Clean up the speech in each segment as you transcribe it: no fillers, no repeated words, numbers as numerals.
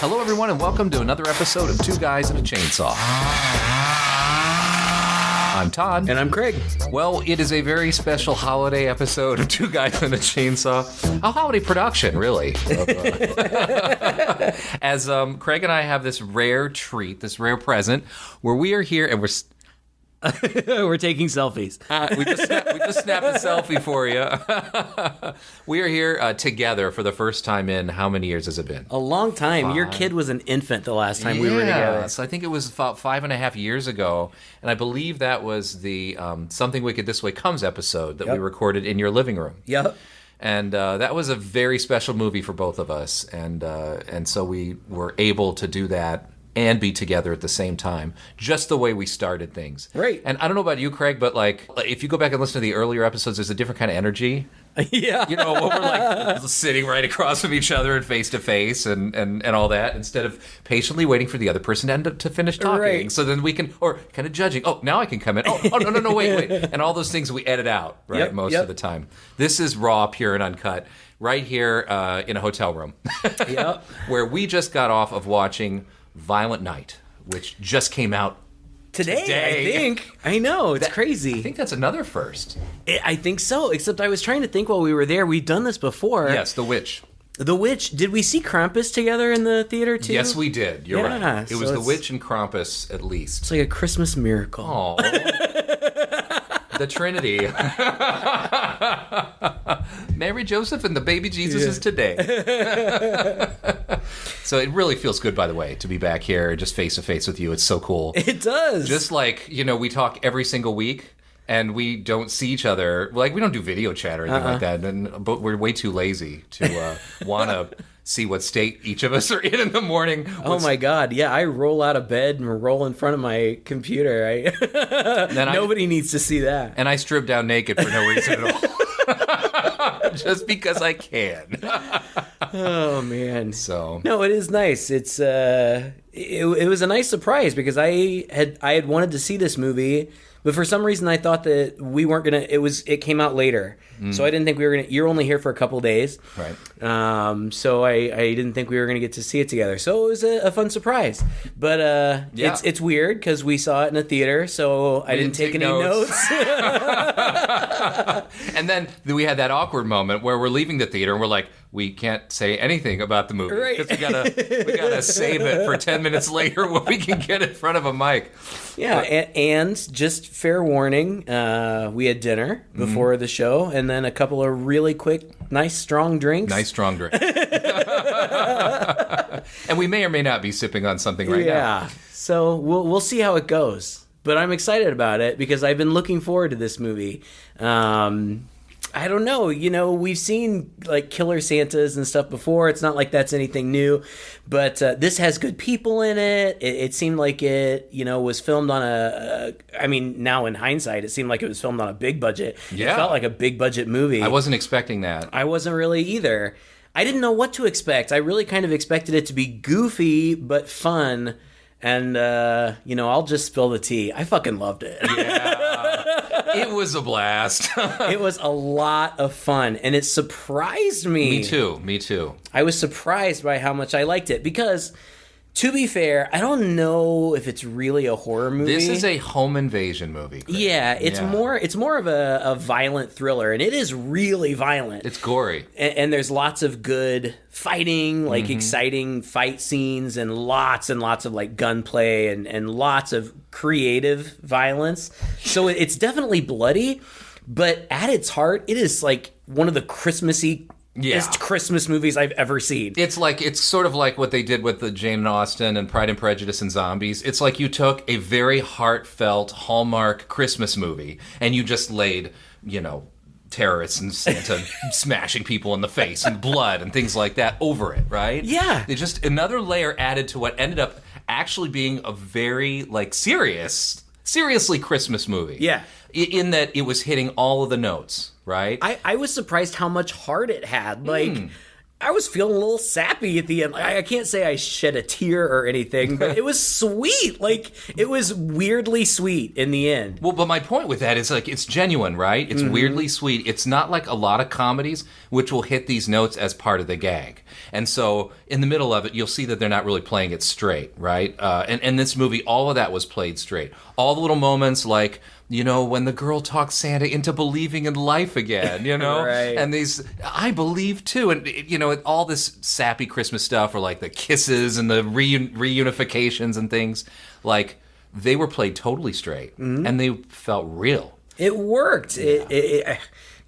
Hello, everyone, and welcome to another episode of Two Guys and a Chainsaw. I'm Todd. And I'm Craig. Well, it is a very special holiday episode of Two Guys and a Chainsaw. A holiday production, really. As Craig and I have this rare treat, this rare present, where we are here and We're taking selfies. we just snapped a selfie for you. We are here together for the first time in how many years has it been? A long time. 5. Your kid was an infant the last time we were together. So I think it was about 5.5 years ago, and I believe that was the Something Wicked This Way Comes episode that we recorded in your living room. Yep. And that was a very special movie for both of us, and so we were able to do that and be together at the same time, just the way we started things. Right. And I don't know about you, Craig, but like if you go back and listen to the earlier episodes, there's a different kind of energy. Yeah. You know, when we're like sitting right across from each other and face to face and all that, instead of patiently waiting for the other person to finish talking. Right. So then we can, or kind of judging, oh, now I can come in. Oh, no, wait. And all those things we edit out, right, most of the time. This is raw, pure, and uncut, right here in a hotel room. Yep. Where we just got off of watching Violent Night, which just came out Today, I think. I know, it's crazy. I think that's another first. I think so, except I was trying to think while we were there. We've done this before. Yes, The Witch. The Witch. Did we see Krampus together in the theater, too? Yes, we did. You're right. It was The Witch and Krampus, at least. It's like a Christmas miracle. Oh, the Trinity. Mary, Joseph, and the baby Jesus is today. So it really feels good, by the way, to be back here just face to face with you. It's so cool. It does. Just like, we talk every single week and we don't see each other. Like, we don't do video chat or anything like that. But we're way too lazy to want to see what state each of us are in the morning. Oh my God. Yeah, I roll out of bed and roll in front of my computer. Nobody needs to see that. And I strip down naked for no reason at all. Just because I can. Oh man. So no, it is nice. It's it was a nice surprise because I had wanted to see this movie, but for some reason I thought that we weren't gonna. It came out later, so I didn't think we were gonna. You're only here for a couple days, right? So I didn't think we were gonna get to see it together. So it was a fun surprise. But it's weird because we saw it in a theater, so I didn't take any notes. And then we had that awkward moment where we're leaving the theater and we're like, we can't say anything about the movie because we gotta save it for 10 minutes later when we can get in front of a mic. Yeah, and just fair warning, we had dinner before the show, and then a couple of really quick, nice strong drinks. And we may or may not be sipping on something right now. Yeah, so we'll see how it goes. But I'm excited about it because I've been looking forward to this movie. I don't know, we've seen like Killer Santas and stuff before. It's not like that's anything new, but this has good people in it. It seemed like it, was filmed on now in hindsight, it seemed like it was filmed on a big budget. Yeah. It felt like a big budget movie. I wasn't expecting that. I wasn't really either. I didn't know what to expect. I really kind of expected it to be goofy, but fun. And, I'll just spill the tea. I fucking loved it. Yeah. It was a blast. It was a lot of fun, and it surprised me. Me too. I was surprised by how much I liked it because, to be fair, I don't know if it's really a horror movie. This is a home invasion movie, Chris. Yeah, it's more of a violent thriller, and it is really violent. It's gory. And there's lots of good fighting, like exciting fight scenes, and lots of like gunplay and lots of creative violence. So it's definitely bloody, but at its heart, it is like one of the Christmassy Christmas movies I've ever seen. It's sort of like what they did with the Jane Austen and Pride and Prejudice and Zombies. It's like you took a very heartfelt Hallmark Christmas movie and you just laid, terrorists and Santa smashing people in the face and blood and things like that over it, right? Yeah. They just another layer added to what ended up actually being a very seriously Christmas movie. Yeah. In that it was hitting all of the notes, right? I was surprised how much heart it had. Like, I was feeling a little sappy at the end. I can't say I shed a tear or anything, but it was sweet. Like, it was weirdly sweet in the end. Well, but my point with that is, like, it's genuine, right? It's weirdly sweet. It's not like a lot of comedies which will hit these notes as part of the gag. And so in the middle of it, you'll see that they're not really playing it straight, right? And this movie, all of that was played straight. All the little moments like, you know, when the girl talks Santa into believing in life again, you know? Right. And these, I believe too. And, you know, all this sappy Christmas stuff, or like the kisses and the reunifications and things, like, they were played totally straight. And they felt real. It worked. Yeah.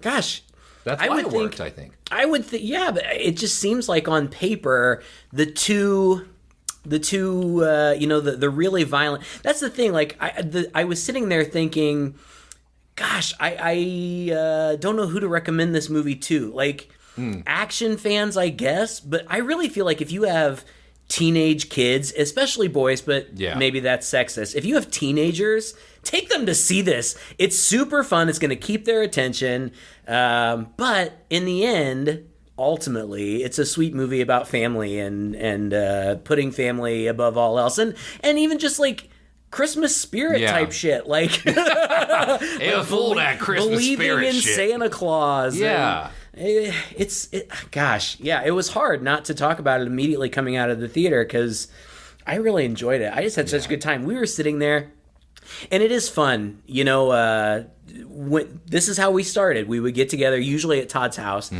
Gosh. That's why it worked, I think. I would think, yeah, but it just seems like on paper, the two you know, the really violent, that's the thing. Like, I was sitting there thinking, gosh, I don't know who to recommend this movie to. Like, action fans, I guess, but I really feel like if you have teenage kids, especially boys, but maybe that's sexist. If you have teenagers, take them to see this. It's super fun. It's going to keep their attention. But in the end, ultimately, it's a sweet movie about family and putting family above all else. And even just like Christmas spirit type shit. Like, full that Christmas believing spirit in shit. Santa Claus. Yeah. Gosh, yeah, it was hard not to talk about it immediately coming out of the theater because I really enjoyed it. I just had such a good time. We were sitting there, and it is fun, you know. This is how we started. We would get together, usually at Todd's house,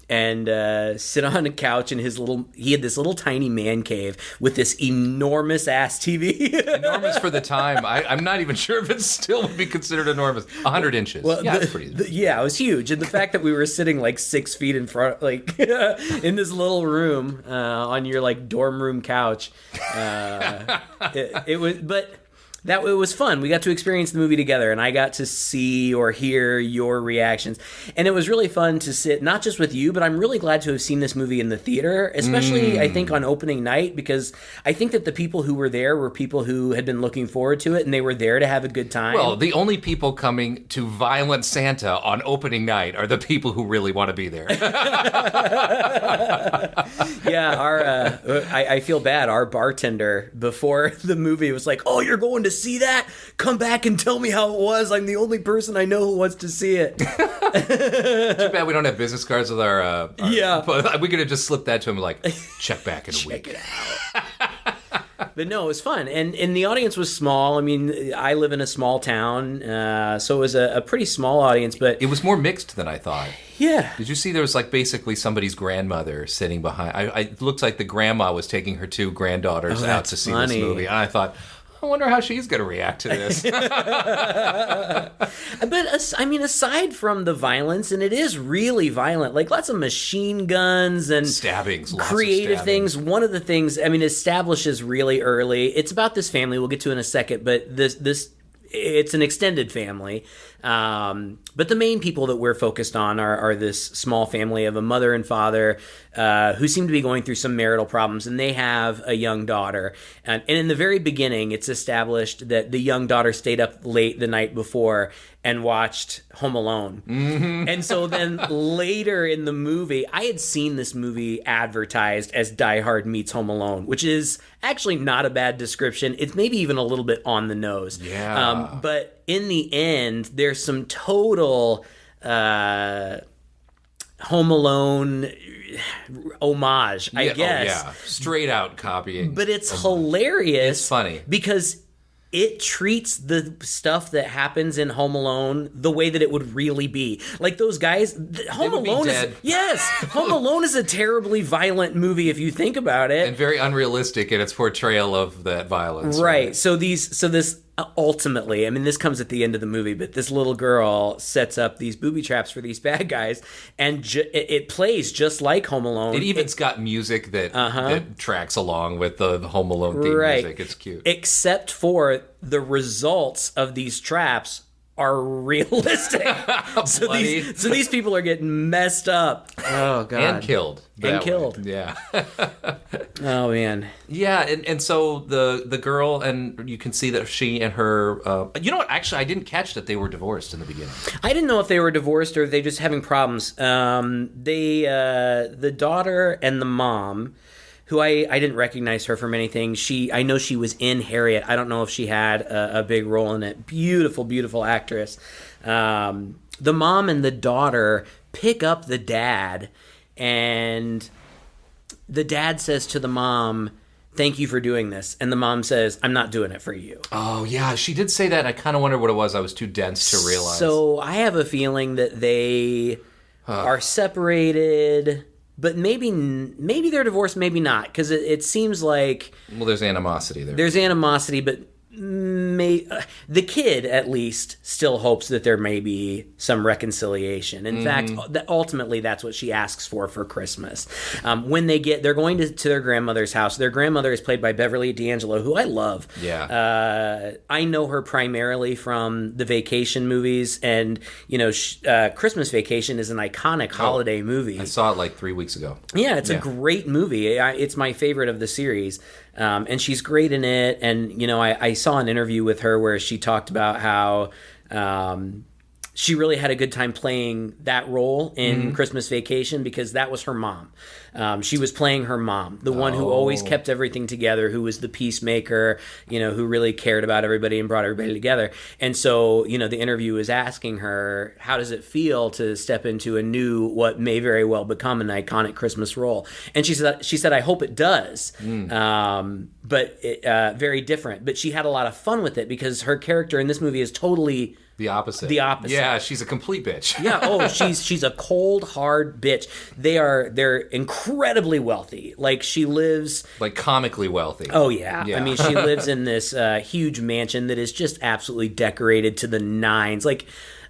and sit on a couch in he had this little tiny man cave with this enormous ass TV. Enormous for the time. I'm not even sure if it still would be considered enormous. 100 inches. Well, yeah, it's pretty. Yeah, it was huge. And the fact that we were sitting like 6 feet in front, like in this little room on your like dorm room couch, it was, but it was fun. We got to experience the movie together, and I got to see or hear your reactions. And it was really fun to sit, not just with you, but I'm really glad to have seen this movie in the theater, especially, I think, on opening night, because I think that the people who were there were people who had been looking forward to it, and they were there to have a good time. Well, the only people coming to Violent Santa on opening night are the people who really want to be there. Yeah, I feel bad. Our bartender, before the movie, was like, "Oh, you're going to see that? Come back and tell me how it was. I'm the only person I know who wants to see it." Too bad we don't have business cards with our yeah. But we could have just slipped that to him, like, check back in a week. Check it out. But no, it was fun. And the audience was small. I mean, I live in a small town, so it was a pretty small audience. But it was more mixed than I thought. Yeah. Did you see there was like basically somebody's grandmother sitting behind? It looks like the grandma was taking her two granddaughters out to see this movie. And I thought, I wonder how she's going to react to this. But, I mean, aside from the violence, and it is really violent, like lots of machine guns and stabbings, creative things. One of the things, I mean, establishes really early. It's about this family we'll get to in a second, but this it's an extended family. But the main people that we're focused on are this small family of a mother and father who seem to be going through some marital problems, and they have a young daughter. And in the very beginning, it's established that the young daughter stayed up late the night before and watched Home Alone. Mm-hmm. And so then later in the movie, I had seen this movie advertised as Die Hard meets Home Alone, which is actually not a bad description. It's maybe even a little bit on the nose. Yeah. But in the end, there's some total Home Alone homage, I guess. Oh, yeah. Straight out copying. But it's hilarious. It's funny. Because it treats the stuff that happens in Home Alone the way that it would really be. Like those guys, Home Alone Home Alone is a terribly violent movie if you think about it. And very unrealistic in its portrayal of that violence. Right. So this ultimately, I mean, this comes at the end of the movie, but this little girl sets up these booby traps for these bad guys, and it plays just like Home Alone. It even's got music that tracks along with the Home Alone theme music. It's cute. Except for the results of these traps are realistic. so these people are getting messed up. Oh god. And killed. Yeah. Oh man. Yeah, and so the girl, and you can see that she and her you know what, actually I didn't catch that they were divorced in the beginning. I didn't know if they were divorced or they just having problems. The daughter and the mom, who I didn't recognize her from anything. I know she was in Harriet. I don't know if she had a big role in it. Beautiful, beautiful actress. The mom and the daughter pick up the dad, and the dad says to the mom, "Thank you for doing this." And the mom says, "I'm not doing it for you." Oh, yeah, she did say that. I kind of wondered what it was. I was too dense to realize. So I have a feeling that they are separated, but maybe they're divorced, maybe not, because it seems like... Well, there's animosity there. There's animosity, but the kid, at least, still hopes that there may be some reconciliation. In fact, ultimately, that's what she asks for Christmas. When they're going to their grandmother's house. Their grandmother is played by Beverly D'Angelo, who I love. Yeah. I know her primarily from the Vacation movies, and Christmas Vacation is an iconic holiday movie. I saw it like 3 weeks ago. Yeah, it's a great movie. It's my favorite of the series. And she's great in it. And, I saw an interview with her where she talked about how she really had a good time playing that role in Christmas Vacation because that was her mom. She was playing her mom, the one who always kept everything together, who was the peacemaker, who really cared about everybody and brought everybody together. And so, the interview was asking her, how does it feel to step into what may very well become an iconic Christmas role? And she said, I hope it does. But very different. But she had a lot of fun with it because her character in this movie is totally... The opposite. Yeah, she's a complete bitch. Yeah, she's a cold, hard bitch. They're incredibly wealthy. Like, she lives... Like, comically wealthy. Oh, yeah. I mean, she lives in this huge mansion that is just absolutely decorated to the nines. Like,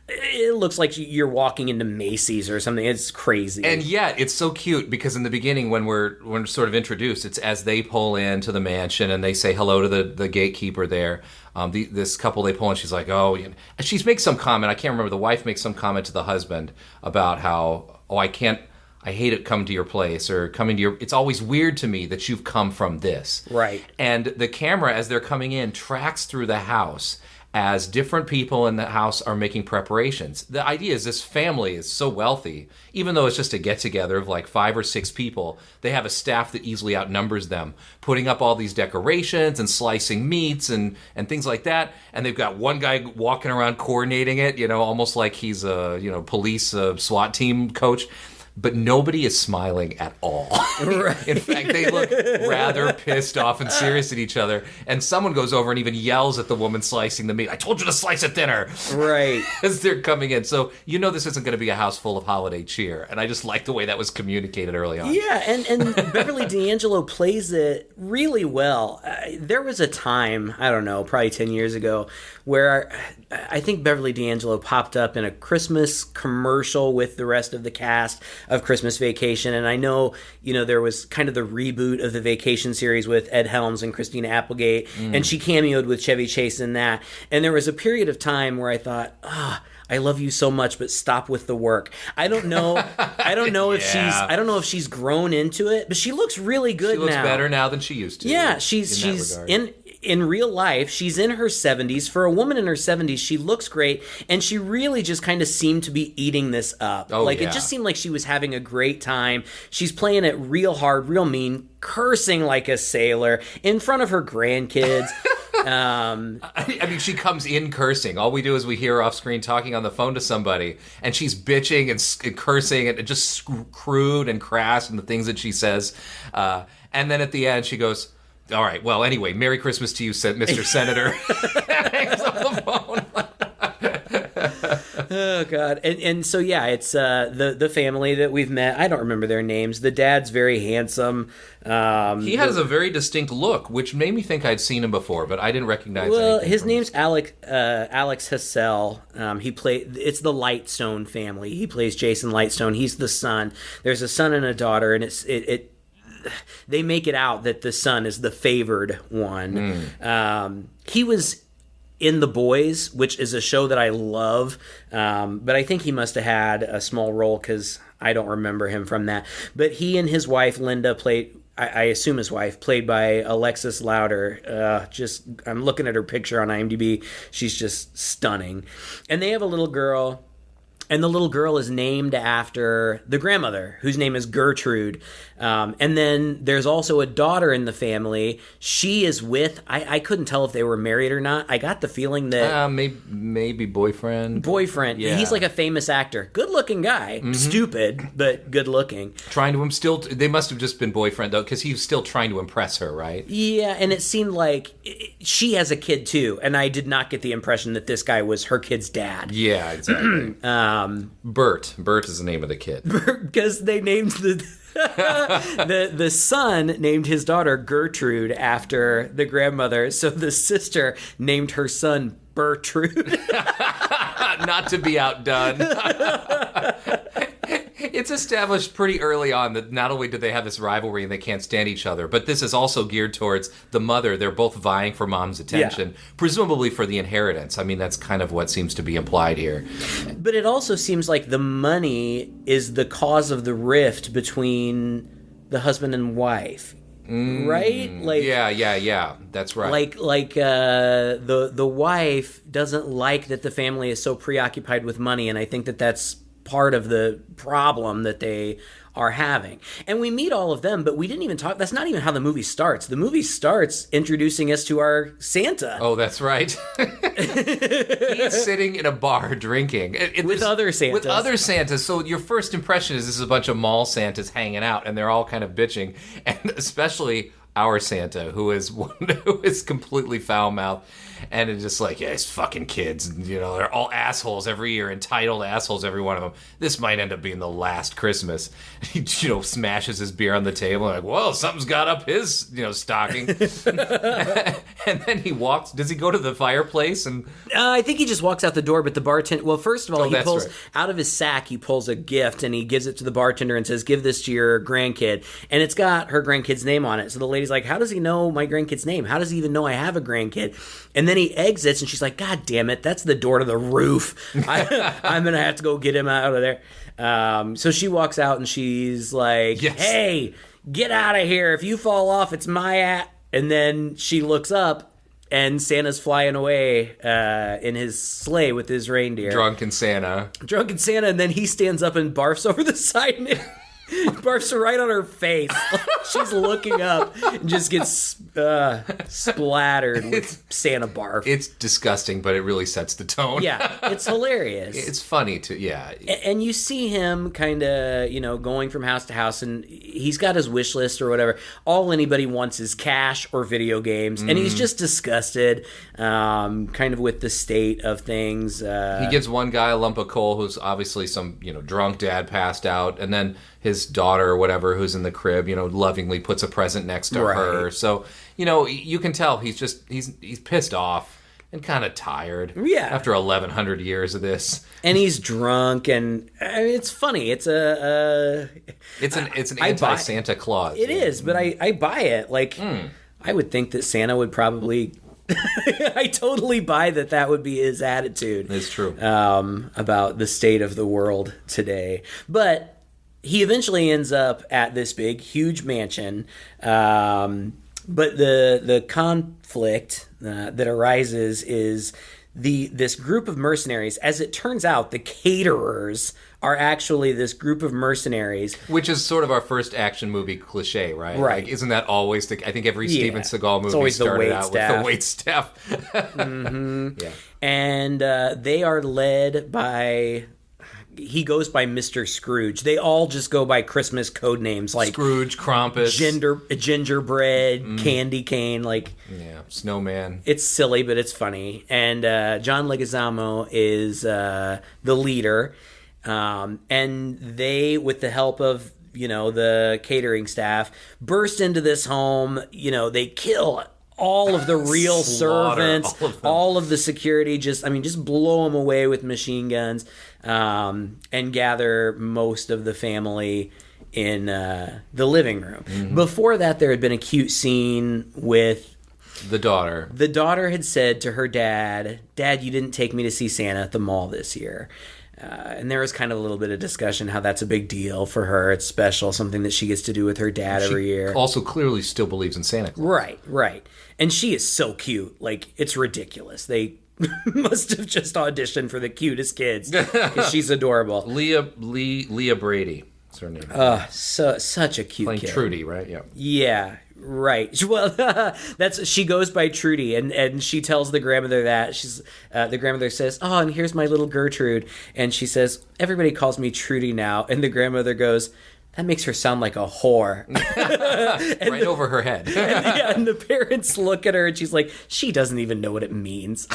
it looks like you're walking into Macy's or something. It's crazy. And yet, it's so cute because in the beginning, when we're sort of introduced, it's as they pull into the mansion and they say hello to the gatekeeper there. This couple, they pull in, she's like, and she makes some comment. I can't remember. The wife makes some comment to the husband about how, I hate it come to your place or coming to your... It's always weird to me that you've come from this. Right. And the camera, as they're coming in, tracks through the house as different people in the house are making preparations. The idea is this family is so wealthy, even though it's just a get-together of like 5 or 6 people, they have a staff that easily outnumbers them, putting up all these decorations and slicing meats and things like that. And they've got one guy walking around coordinating it, almost like he's a police SWAT team coach. But nobody is smiling at all. Right. In fact, they look rather pissed off and serious at each other. And someone goes over and even yells at the woman slicing the meat, "I told you to slice it thinner." Right. As they're coming in. So this isn't going to be a house full of holiday cheer. And I just like the way that was communicated early on. Yeah, and Beverly D'Angelo plays it really well. There was a time, I don't know, probably 10 years ago, where I think Beverly D'Angelo popped up in a Christmas commercial with the rest of the cast of Christmas Vacation. And I know, there was kind of the reboot of the Vacation series with Ed Helms and Christina Applegate, and she cameoed with Chevy Chase in that. And there was a period of time where I thought, I love you so much, but stop with the work. I don't know. I don't know if she's grown into it, but she looks really good now. She looks better now than she used to. Yeah, she's in real life, she's in her 70s. For a woman in her 70s, she looks great, and she really just kind of seemed to be eating this up. It just seemed like she was having a great time. She's playing it real hard, real mean, cursing like a sailor in front of her grandkids. I mean, she comes in cursing. All we do is we hear her off screen talking on the phone to somebody, and she's bitching and cursing and just crude and crass and the things that she says. And then at the end, she goes, "All right, well, anyway, Merry Christmas to you, Mr. Senator." Hangs up the phone. Oh, God. And so, yeah, it's the family that we've met. I don't remember their names. The dad's very handsome. He has a very distinct look, which made me think I'd seen him before, but I didn't recognize Well, anything his from name's Alex Hassell. It's the Lightstone family. He plays Jason Lightstone. He's the son. There's a son and a daughter, and they make it out that the son is the favored one. He was in The Boys, which is a show that I love, but I think he must have had a small role because I don't remember him from that. But he and his wife, Linda, played, I assume his wife, played by Alexis Louder. I'm looking at her picture on IMDb. She's just stunning. And they have a little girl. And the little girl is named after the grandmother, whose name is Gertrude. And then there's also a daughter in the family. She is with, I couldn't tell if they were married or not. I got the feeling that... maybe boyfriend. Boyfriend. Yeah. He's like a famous actor. Good-looking guy. Mm-hmm. Stupid, but good-looking. They must have just been boyfriend, though, because he was still trying to impress her, right? Yeah, and it seemed like she has a kid, too. And I did not get the impression that this guy was her kid's dad. Yeah, exactly. Bert is the name of the kid. Because they named the son named his daughter Gertrude after the grandmother, so the sister named her son Bertrude. Not to be outdone. It's established pretty early on that not only do they have this rivalry and they can't stand each other, but this is also geared towards the mother. They're both vying for mom's attention, presumably for the inheritance. I mean, that's kind of what seems to be implied here. But it also seems like the money is the cause of the rift between the husband and wife. Right? Like, yeah. That's right. The wife doesn't like that the family is so preoccupied with money, and I think that that's part of the problem that they are having. And we meet all of them, but we didn't even talk. That's not even how the movie starts. The movie starts introducing us to our Santa. Oh, that's right. He's sitting in a bar drinking. With other Santas. With other Santas. So your first impression is this is a bunch of mall Santas hanging out, and they're all kind of bitching. And especially our Santa, who is completely foul-mouthed. And it's just like, yeah, it's fucking kids. And, they're all assholes every year, entitled assholes, every one of them. This might end up being the last Christmas. He, smashes his beer on the table. Like, whoa, something's got up his, stocking. And then he walks. Does he go to the fireplace? And I think he just walks out the door, but the bartender... Well, first of all, he pulls out of his sack, he pulls a gift, and he gives it to the bartender and says, give this to your grandkid. And it's got her grandkid's name on it. So the lady's like, how does he know my grandkid's name? How does he even know I have a grandkid? And then he exits, and she's like, God damn it, that's the door to the roof. I'm going to have to go get him out of there. So she walks out, and she's like, Hey, get out of here. If you fall off, it's my And then she looks up, and Santa's flying away in his sleigh with his reindeer. Drunken Santa, and then he stands up and barfs over the side, and barfs right on her face. She's looking up and just gets splattered with Santa barf. It's disgusting, but it really sets the tone. Yeah, it's hilarious. It's funny too. Yeah, and you see him kind of going from house to house, and he's got his wish list or whatever. All anybody wants is cash or video games, and he's just disgusted, kind of with the state of things. He gives one guy a lump of coal who's obviously some drunk dad passed out, and then his daughter or whatever who's in the crib, lovingly puts a present next to her. So, you can tell he's pissed off and kind of tired. Yeah. After 1,100 years of this. And he's drunk, and it's funny. It's an anti-Santa Claus. It is, but I buy it. Like, I would think that Santa would probably... I totally buy that would be his attitude. It's true. About the state of the world today. But... he eventually ends up at this big, huge mansion, but the conflict that arises is this group of mercenaries. As it turns out, the caterers are actually this group of mercenaries. Which is sort of our first action movie cliche, right? Right. Like, isn't that always I think every Steven Seagal movie started out with the waitstaff. Mm-hmm. Yeah. And they are led by... He goes by Mr. Scrooge. They all just go by Christmas code names like Scrooge, Krampus, gingerbread, candy cane, snowman. It's silly, but it's funny. And John Leguizamo is the leader, and they, with the help of the catering staff, burst into this home. They kill all of the real servants, all of the security, just blow them away with machine guns, and gather most of the family in the living room. Mm-hmm. Before that, there had been a cute scene with The daughter. The daughter had said to her dad, "Dad, you didn't take me to see Santa at the mall this year." And there was kind of a little bit of discussion how that's a big deal for her. It's special, something that she gets to do with her dad every year. Also clearly still believes in Santa Claus. Right. And she is so cute. Like, it's ridiculous. They must have just auditioned for the cutest kids because she's adorable. Leah Brady. That's her name. Such a cute Playing kid. Trudy, right? Yeah. Yeah. Right. Well, she goes by Trudy, and she tells the grandmother that the grandmother says, "Oh, and here's my little Gertrude," and she says, "Everybody calls me Trudy now," and the grandmother goes, "That makes her sound like a whore." Right over her head. And the parents look at her, and she's like, "She doesn't even know what it means."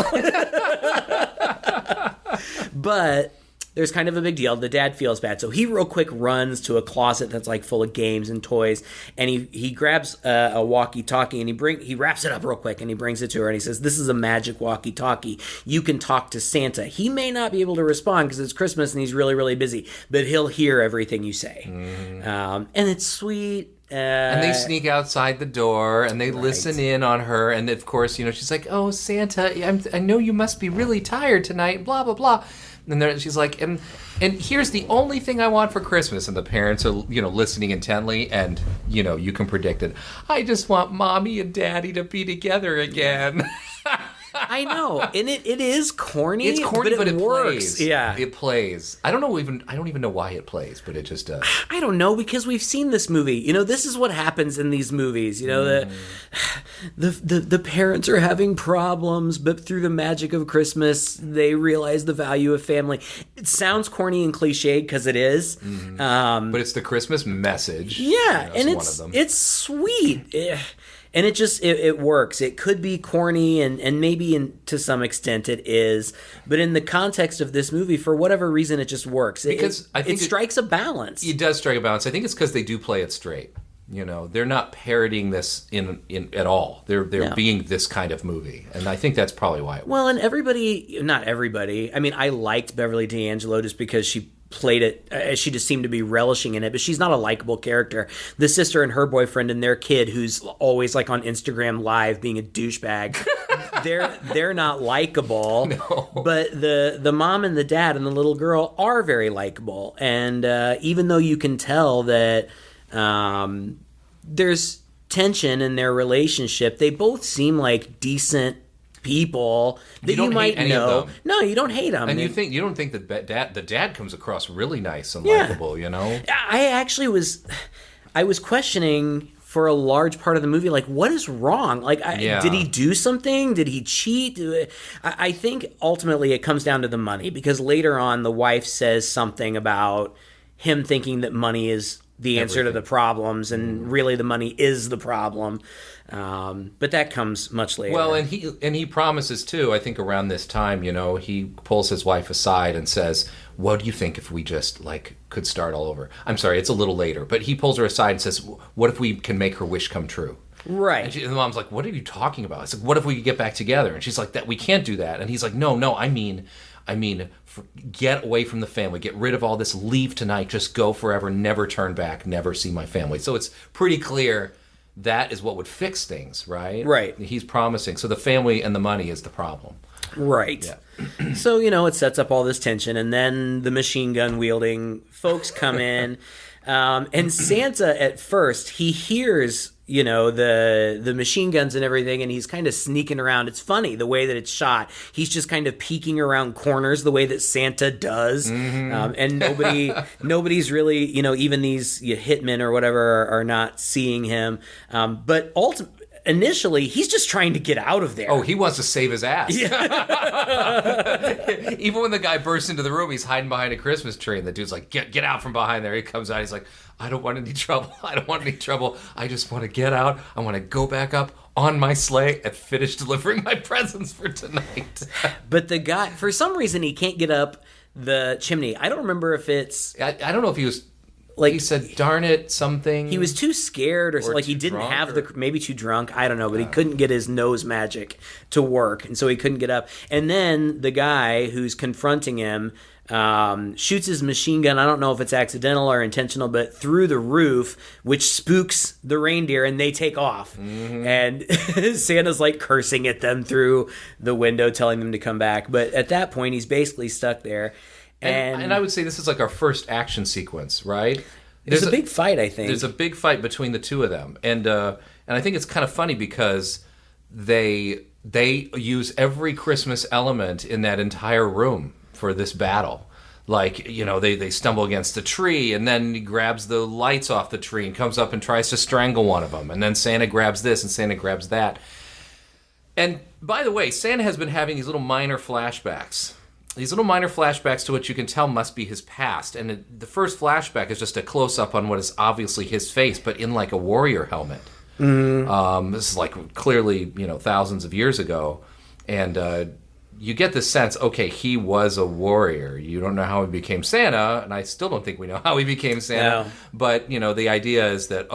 But there's kind of a big deal. The dad feels bad. So he real quick runs to a closet that's like full of games and toys. And he grabs a walkie-talkie and he wraps it up real quick and he brings it to her and he says, "This is a magic walkie-talkie. You can talk to Santa. He may not be able to respond because it's Christmas and he's really, really busy, but he'll hear everything you say." And it's sweet. And they sneak outside the door and they listen in on her. And of course, she's like, "Oh, Santa, I know you must be really tired tonight, blah, blah, blah." And she's like, and here's the only thing I want for Christmas. And the parents are, listening intently. And, you can predict it. "I just want Mommy and Daddy to be together again." I know, and it is corny. It's corny, but it works. plays. Yeah, it plays. I don't even know why it plays, but it just does. I don't know, because we've seen this movie. This is what happens in these movies. The parents are having problems, but through the magic of Christmas, they realize the value of family. It sounds corny and cliched because it is, but it's the Christmas message. Yeah, and one of them. It's sweet. And it works. It could be corny, and maybe to some extent it is. But in the context of this movie, for whatever reason, it just works. Because I think it strikes a balance. It does strike a balance. I think it's because they do play it straight. They're not parodying this in at all. They're being this kind of movie. And I think that's probably why it works. Well, and not everybody. I mean, I liked Beverly D'Angelo just because she played it, she just seemed to be relishing in it, but she's not a likable character. The sister and her boyfriend and their kid, who's always like on Instagram Live being a douchebag, they're not likable. No. But the mom and the dad and the little girl are very likable, and even though you can tell that there's tension in their relationship, they both seem like decent people that you might know. No, you don't hate them. And you don't think that the dad comes across really nice and likable, I was questioning for a large part of the movie, like, what is wrong? Like, did he do something? Did he cheat? I think ultimately it comes down to the money, because later on the wife says something about him thinking that money is the answer to the problems, and really the money is the problem. But that comes much later. Well, and he promises too. I think around this time, he pulls his wife aside and says, "What do you think if we just could start all over?" I'm sorry, it's a little later, but he pulls her aside and says, "What if we can make her wish come true?" Right. And the mom's like, "What are you talking about?" It's like, "What if we could get back together?" And she's like, "That we can't do that." And he's like, "No, I mean, get away from the family, get rid of all this, leave tonight, just go forever, never turn back, never see my family." So it's pretty clear that is what would fix things, right? Right. He's promising. So the family and the money is the problem. Right. Yeah. So, it sets up all this tension, and then the machine gun wielding folks come in. And Santa, at first, he hears, the machine guns and everything, and he's kind of sneaking around. It's funny the way that it's shot. He's just kind of peeking around corners the way that Santa does. Mm-hmm. And nobody's really, even these hitmen or whatever are not seeing him. But initially, he's just trying to get out of there. Oh, he wants to save his ass. Yeah. Even when the guy bursts into the room, he's hiding behind a Christmas tree, and the dude's like, get out from behind there. He comes out, he's like, "I don't want any trouble. I don't want any trouble. I just want to get out. I want to go back up on my sleigh and finish delivering my presents for tonight." But the guy, for some reason, he can't get up the chimney. I don't remember if it's... I don't know if he was... he said, "Darn it, something." He was too scared, or like he didn't have maybe too drunk. I don't know, but he couldn't get his nose magic to work, and so he couldn't get up. And then the guy who's confronting him shoots his machine gun. I don't know if it's accidental or intentional, but through the roof, which spooks the reindeer, and they take off. Mm-hmm. And Santa's like cursing at them through the window, telling them to come back. But at that point, he's basically stuck there. And I would say this is like our first action sequence, right? There's a big fight, I think. There's a big fight between the two of them. And I think it's kind of funny because they use every Christmas element in that entire room for this battle. Like, they stumble against a tree, and then he grabs the lights off the tree and comes up and tries to strangle one of them. And then Santa grabs this and Santa grabs that. And by the way, Santa has been having these little minor flashbacks. These little minor flashbacks to what you can tell must be his past. And the first flashback is just a close-up on what is obviously his face, but in like a warrior helmet. Mm-hmm. This is like clearly, thousands of years ago. And you get the sense, okay, he was a warrior. You don't know how he became Santa, and I still don't think we know how he became Santa. No. But, the idea is that,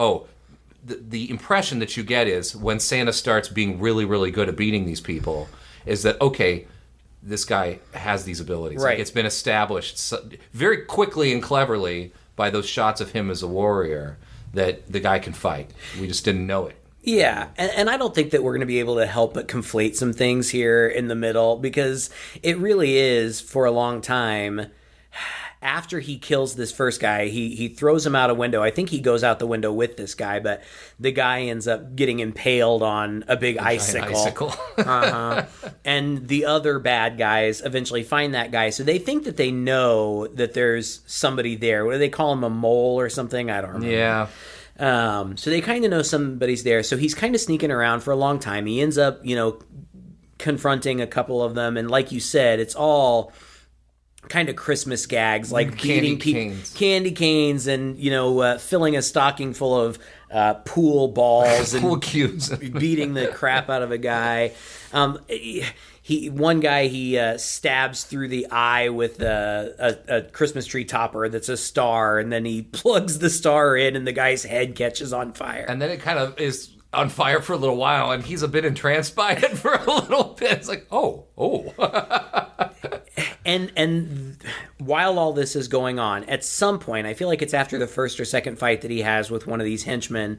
the impression that you get is when Santa starts being really, really good at beating these people, is that, okay, this guy has these abilities. Right. Like it's been established very quickly and cleverly by those shots of him as a warrior that the guy can fight. We just didn't know it. Yeah, and I don't think that we're going to be able to help but conflate some things here in the middle, because it really is, for a long time, after he kills this first guy, he throws him out a window. I think he goes out the window with this guy, but the guy ends up getting impaled on a big icicle. Uh-huh. And the other bad guys eventually find that guy, so they think that they know that there's somebody there. What do they call him, a mole or something? I don't remember. Yeah. So they kind of know somebody's there. So he's kind of sneaking around for a long time. He ends up, confronting a couple of them. And like you said, it's all kind of Christmas gags, like candy canes and, filling a stocking full of pool balls and pool cubes, beating the crap out of a guy. One guy stabs through the eye with a Christmas tree topper that's a star, and then he plugs the star in, and the guy's head catches on fire. And then it kind of is on fire for a little while, and he's a bit entranced by it for a little bit. It's like, oh. And while all this is going on, at some point, I feel like it's after the first or second fight that he has with one of these henchmen,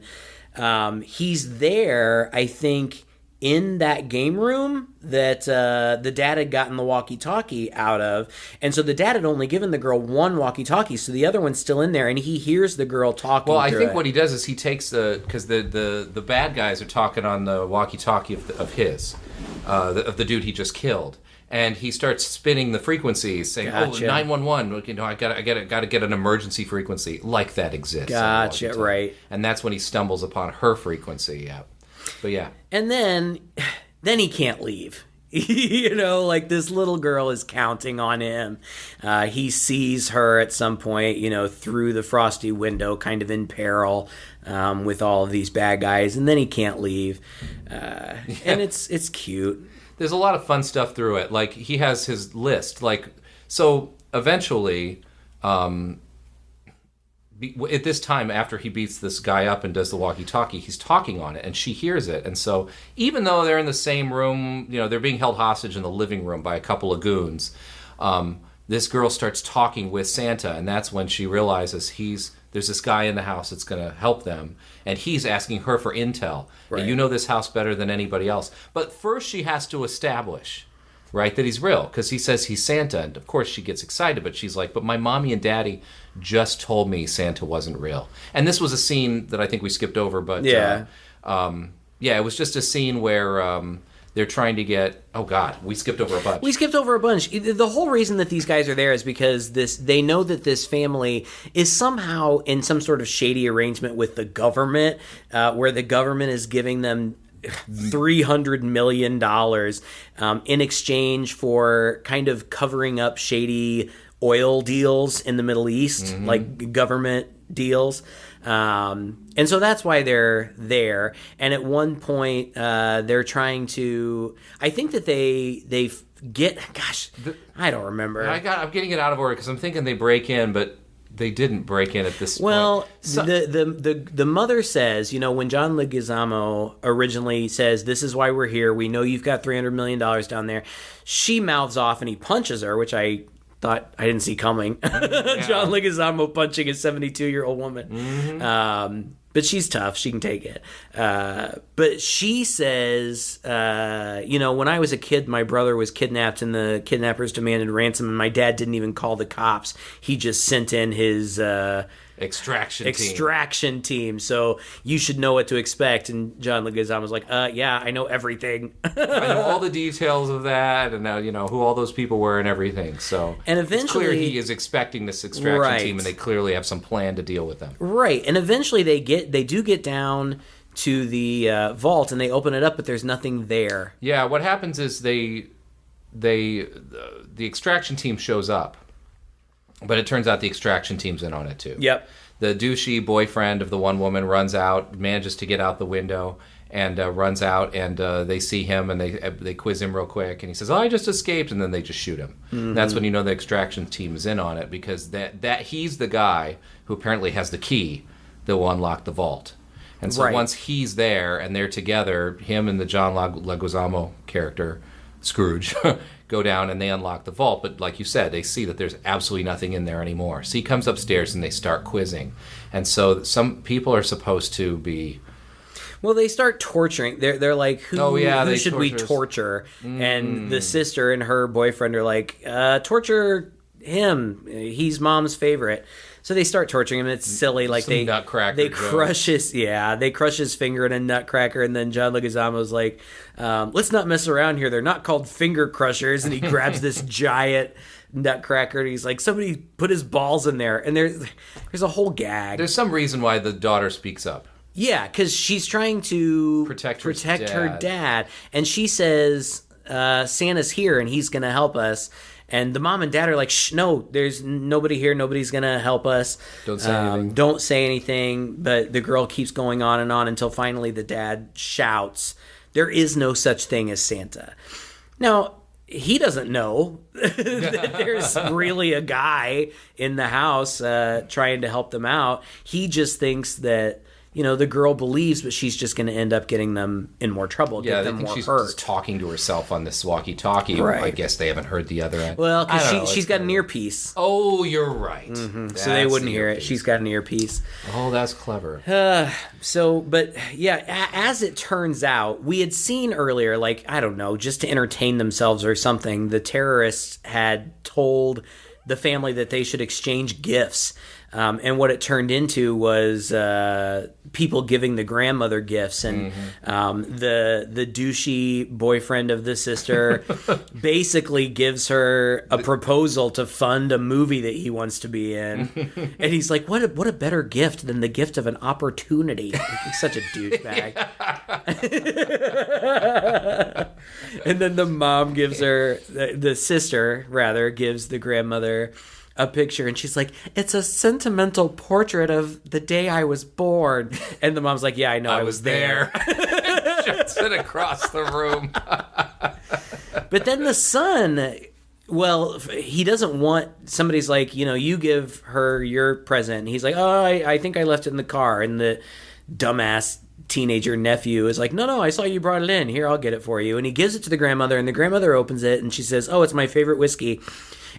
he's there, I think, in that game room that the dad had gotten the walkie-talkie out of. And so the dad had only given the girl one walkie-talkie, so the other one's still in there, and he hears the girl talking. Well, I think what he does is he takes because the bad guys are talking on the walkie-talkie of the dude he just killed. And he starts spinning the frequencies, saying, gotcha. 911, I gotta get an emergency frequency. Like that exists. Gotcha, right. And that's when he stumbles upon her frequency, yeah. But yeah. And then he can't leave. Like this little girl is counting on him. He sees her at some point, through the frosty window, kind of in peril with all of these bad guys. And then he can't leave. And it's cute. There's a lot of fun stuff through it. Like, he has his list. Like, so eventually, at this time, after he beats this guy up and does the walkie-talkie, he's talking on it, and she hears it. And so, even though they're in the same room, they're being held hostage in the living room by a couple of goons, this girl starts talking with Santa, and that's when she realizes there's this guy in the house that's going to help them, and he's asking her for intel. Right. You know this house better than anybody else. But first she has to establish, right, that he's real, because he says he's Santa, and of course she gets excited, but she's like, but my mommy and daddy just told me Santa wasn't real. And this was a scene that I think we skipped over, but yeah, it was just a scene where they're trying to get... Oh, God, we skipped over a bunch. The whole reason that these guys are there is because they know that this family is somehow in some sort of shady arrangement with the government, where the government is giving them $300 million in exchange for kind of covering up shady oil deals in the Middle East, like government deals. And so that's why they're there. And at one point, they're trying to... I think that they get... Gosh, I don't remember. I'm getting it out of order because I'm thinking they break in, but they didn't break in at this Well, point. So, the mother says, when John Leguizamo originally says, "This is why we're here. We know you've got $300 million down there," she mouths off and he punches her, which I thought I didn't see coming. Yeah. John Leguizamo punching a 72-year-old woman. Mm-hmm. But she's tough. She can take it. But she says, when I was a kid, my brother was kidnapped and the kidnappers demanded ransom, and my dad didn't even call the cops. He just sent in his extraction team. So you should know what to expect. And John Leguizamo was like, yeah, I know everything. I know all the details of that, and now who all those people were and everything. So and eventually, it's clear he is expecting this extraction team, and they clearly have some plan to deal with them. Right, and eventually they do get down to the vault and they open it up, but there's nothing there. Yeah, what happens is the extraction team shows up. But it turns out the extraction team's in on it, too. Yep. The douchey boyfriend of the one woman runs out, manages to get out the window, and runs out, and they see him, and they quiz him real quick, and he says, "Oh, I just escaped," and then they just shoot him. Mm-hmm. That's when you know the extraction team is in on it, because that he's the guy who apparently has the key that will unlock the vault. And so once he's there, and they're together, him and the John Leguizamo character, Scrooge, go down and they unlock the vault. But like you said, they see that there's absolutely nothing in there anymore. So he comes upstairs and they start quizzing. And so some people are supposed to be... Well, they start torturing. They're like, who should we torture? Mm. And the sister and her boyfriend are like, torture him. He's mom's favorite. So they start torturing him, and it's silly. Like they crush his finger in a nutcracker, and then John Leguizamo's like, "Let's not mess around here. They're not called finger crushers." And he grabs this giant nutcracker, and he's like, "Somebody put his balls in there." And there's a whole gag. There's some reason why the daughter speaks up. Yeah, because she's trying to protect her dad, and she says, "Santa's here, and he's going to help us." And the mom and dad are like, "Shh, no, there's nobody here. Nobody's going to help us. Don't say anything. Don't say anything." But the girl keeps going on and on until finally the dad shouts, "There is no such thing as Santa." Now, he doesn't know that there's really a guy in the house trying to help them out. He just thinks that, the girl believes, but she's just going to end up getting them in more trouble. Yeah, they think she's just talking to herself on this walkie-talkie. Right. I guess they haven't heard the other end. Well, because she's got an earpiece. Oh, you're right. Mm-hmm. So they wouldn't hear it. She's got an earpiece. Oh, that's clever. But yeah, as it turns out, we had seen earlier, like, I don't know, just to entertain themselves or something, the terrorists had told the family that they should exchange gifts. And what it turned into was people giving the grandmother gifts, and the douchey boyfriend of the sister basically gives her a proposal to fund a movie that he wants to be in, and he's like, "What a better gift than the gift of an opportunity." He's such a douchebag. And then the mom gives her, the sister rather, gives the grandmother a picture, and she's like, "It's a sentimental portrait of the day I was born." And the mom's like, "Yeah, I know, I was there." Just sit across the room. But then the son, well, he doesn't want, somebody's like, you give her your present. And he's like, "Oh, I think I left it in the car." And the dumbass teenager nephew is like, no, I saw you brought it in. Here, I'll get it for you. And he gives it to the grandmother, and the grandmother opens it, and she says, "Oh, it's my favorite whiskey."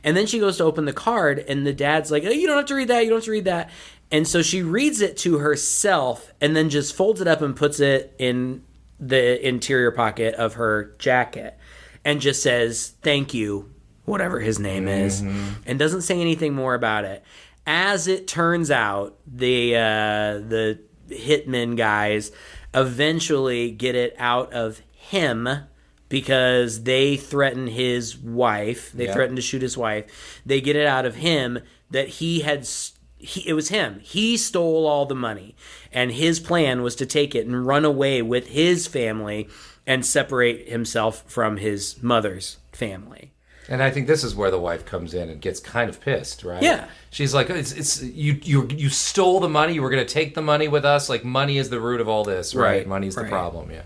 And then she goes to open the card, and the dad's like, "Oh, you don't have to read that. You don't have to read that." And so she reads it to herself and then just folds it up and puts it in the interior pocket of her jacket and just says, "Thank you," whatever his name is, and doesn't say anything more about it. As it turns out, the hitmen guys eventually get it out of him, because they threaten his wife. They threaten to shoot his wife. They get it out of him that it was him. He stole all the money. And his plan was to take it and run away with his family and separate himself from his mother's family. And I think this is where the wife comes in and gets kind of pissed, right? Yeah. She's like, "It's you stole the money. You were going to take the money with us. Like, money is the root of all this, right? Money's the problem." Yeah.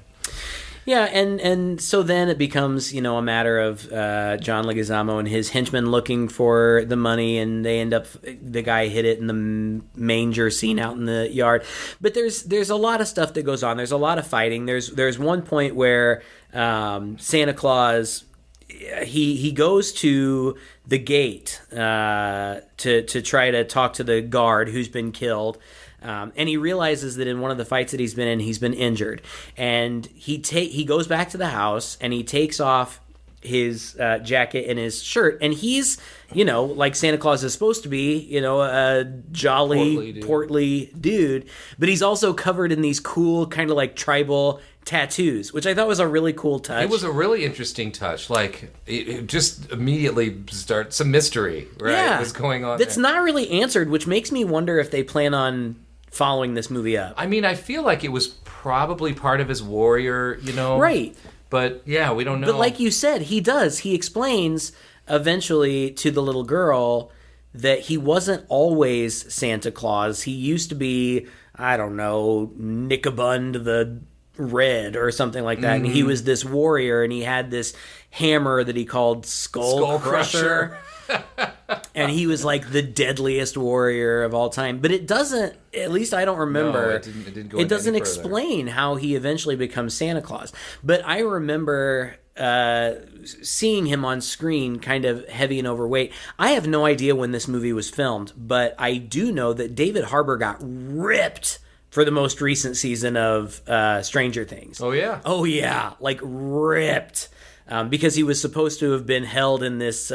Yeah, and so then it becomes, a matter of John Leguizamo and his henchmen looking for the money, and they end up, the guy hid it in the manger scene out in the yard. But there's a lot of stuff that goes on. There's a lot of fighting. There's one point where Santa Claus, he goes to the gate to try to talk to the guard who's been killed. And he realizes that in one of the fights that he's been in, he's been injured. And he goes back to the house, and he takes off his jacket and his shirt. And he's, like Santa Claus is supposed to be, a jolly, portly dude. But he's also covered in these cool kind of like tribal tattoos, which I thought was a really cool touch. It was a really interesting touch. Like, it just immediately starts some mystery, right? Yeah, was going on that's there. not really answered, which makes me wonder if they plan on following this movie up. I mean, I feel like it was probably part of his warrior, Right. But, yeah, we don't know. But like you said, he does. He explains eventually to the little girl that he wasn't always Santa Claus. He used to be, I don't know, Nicobund the Red or something like that. And he was this warrior, and he had this hammer that he called Skull Crusher. And he was like the deadliest warrior of all time. But it doesn't, at least I don't remember. No, it didn't go it doesn't any further. explain how he eventually becomes Santa Claus. But I remember seeing him on screen kind of heavy and overweight. I have no idea when this movie was filmed, but I do know that David Harbour got ripped for the most recent season of Stranger Things. Oh, yeah? Oh, yeah. Like, ripped. Because he was supposed to have been held in this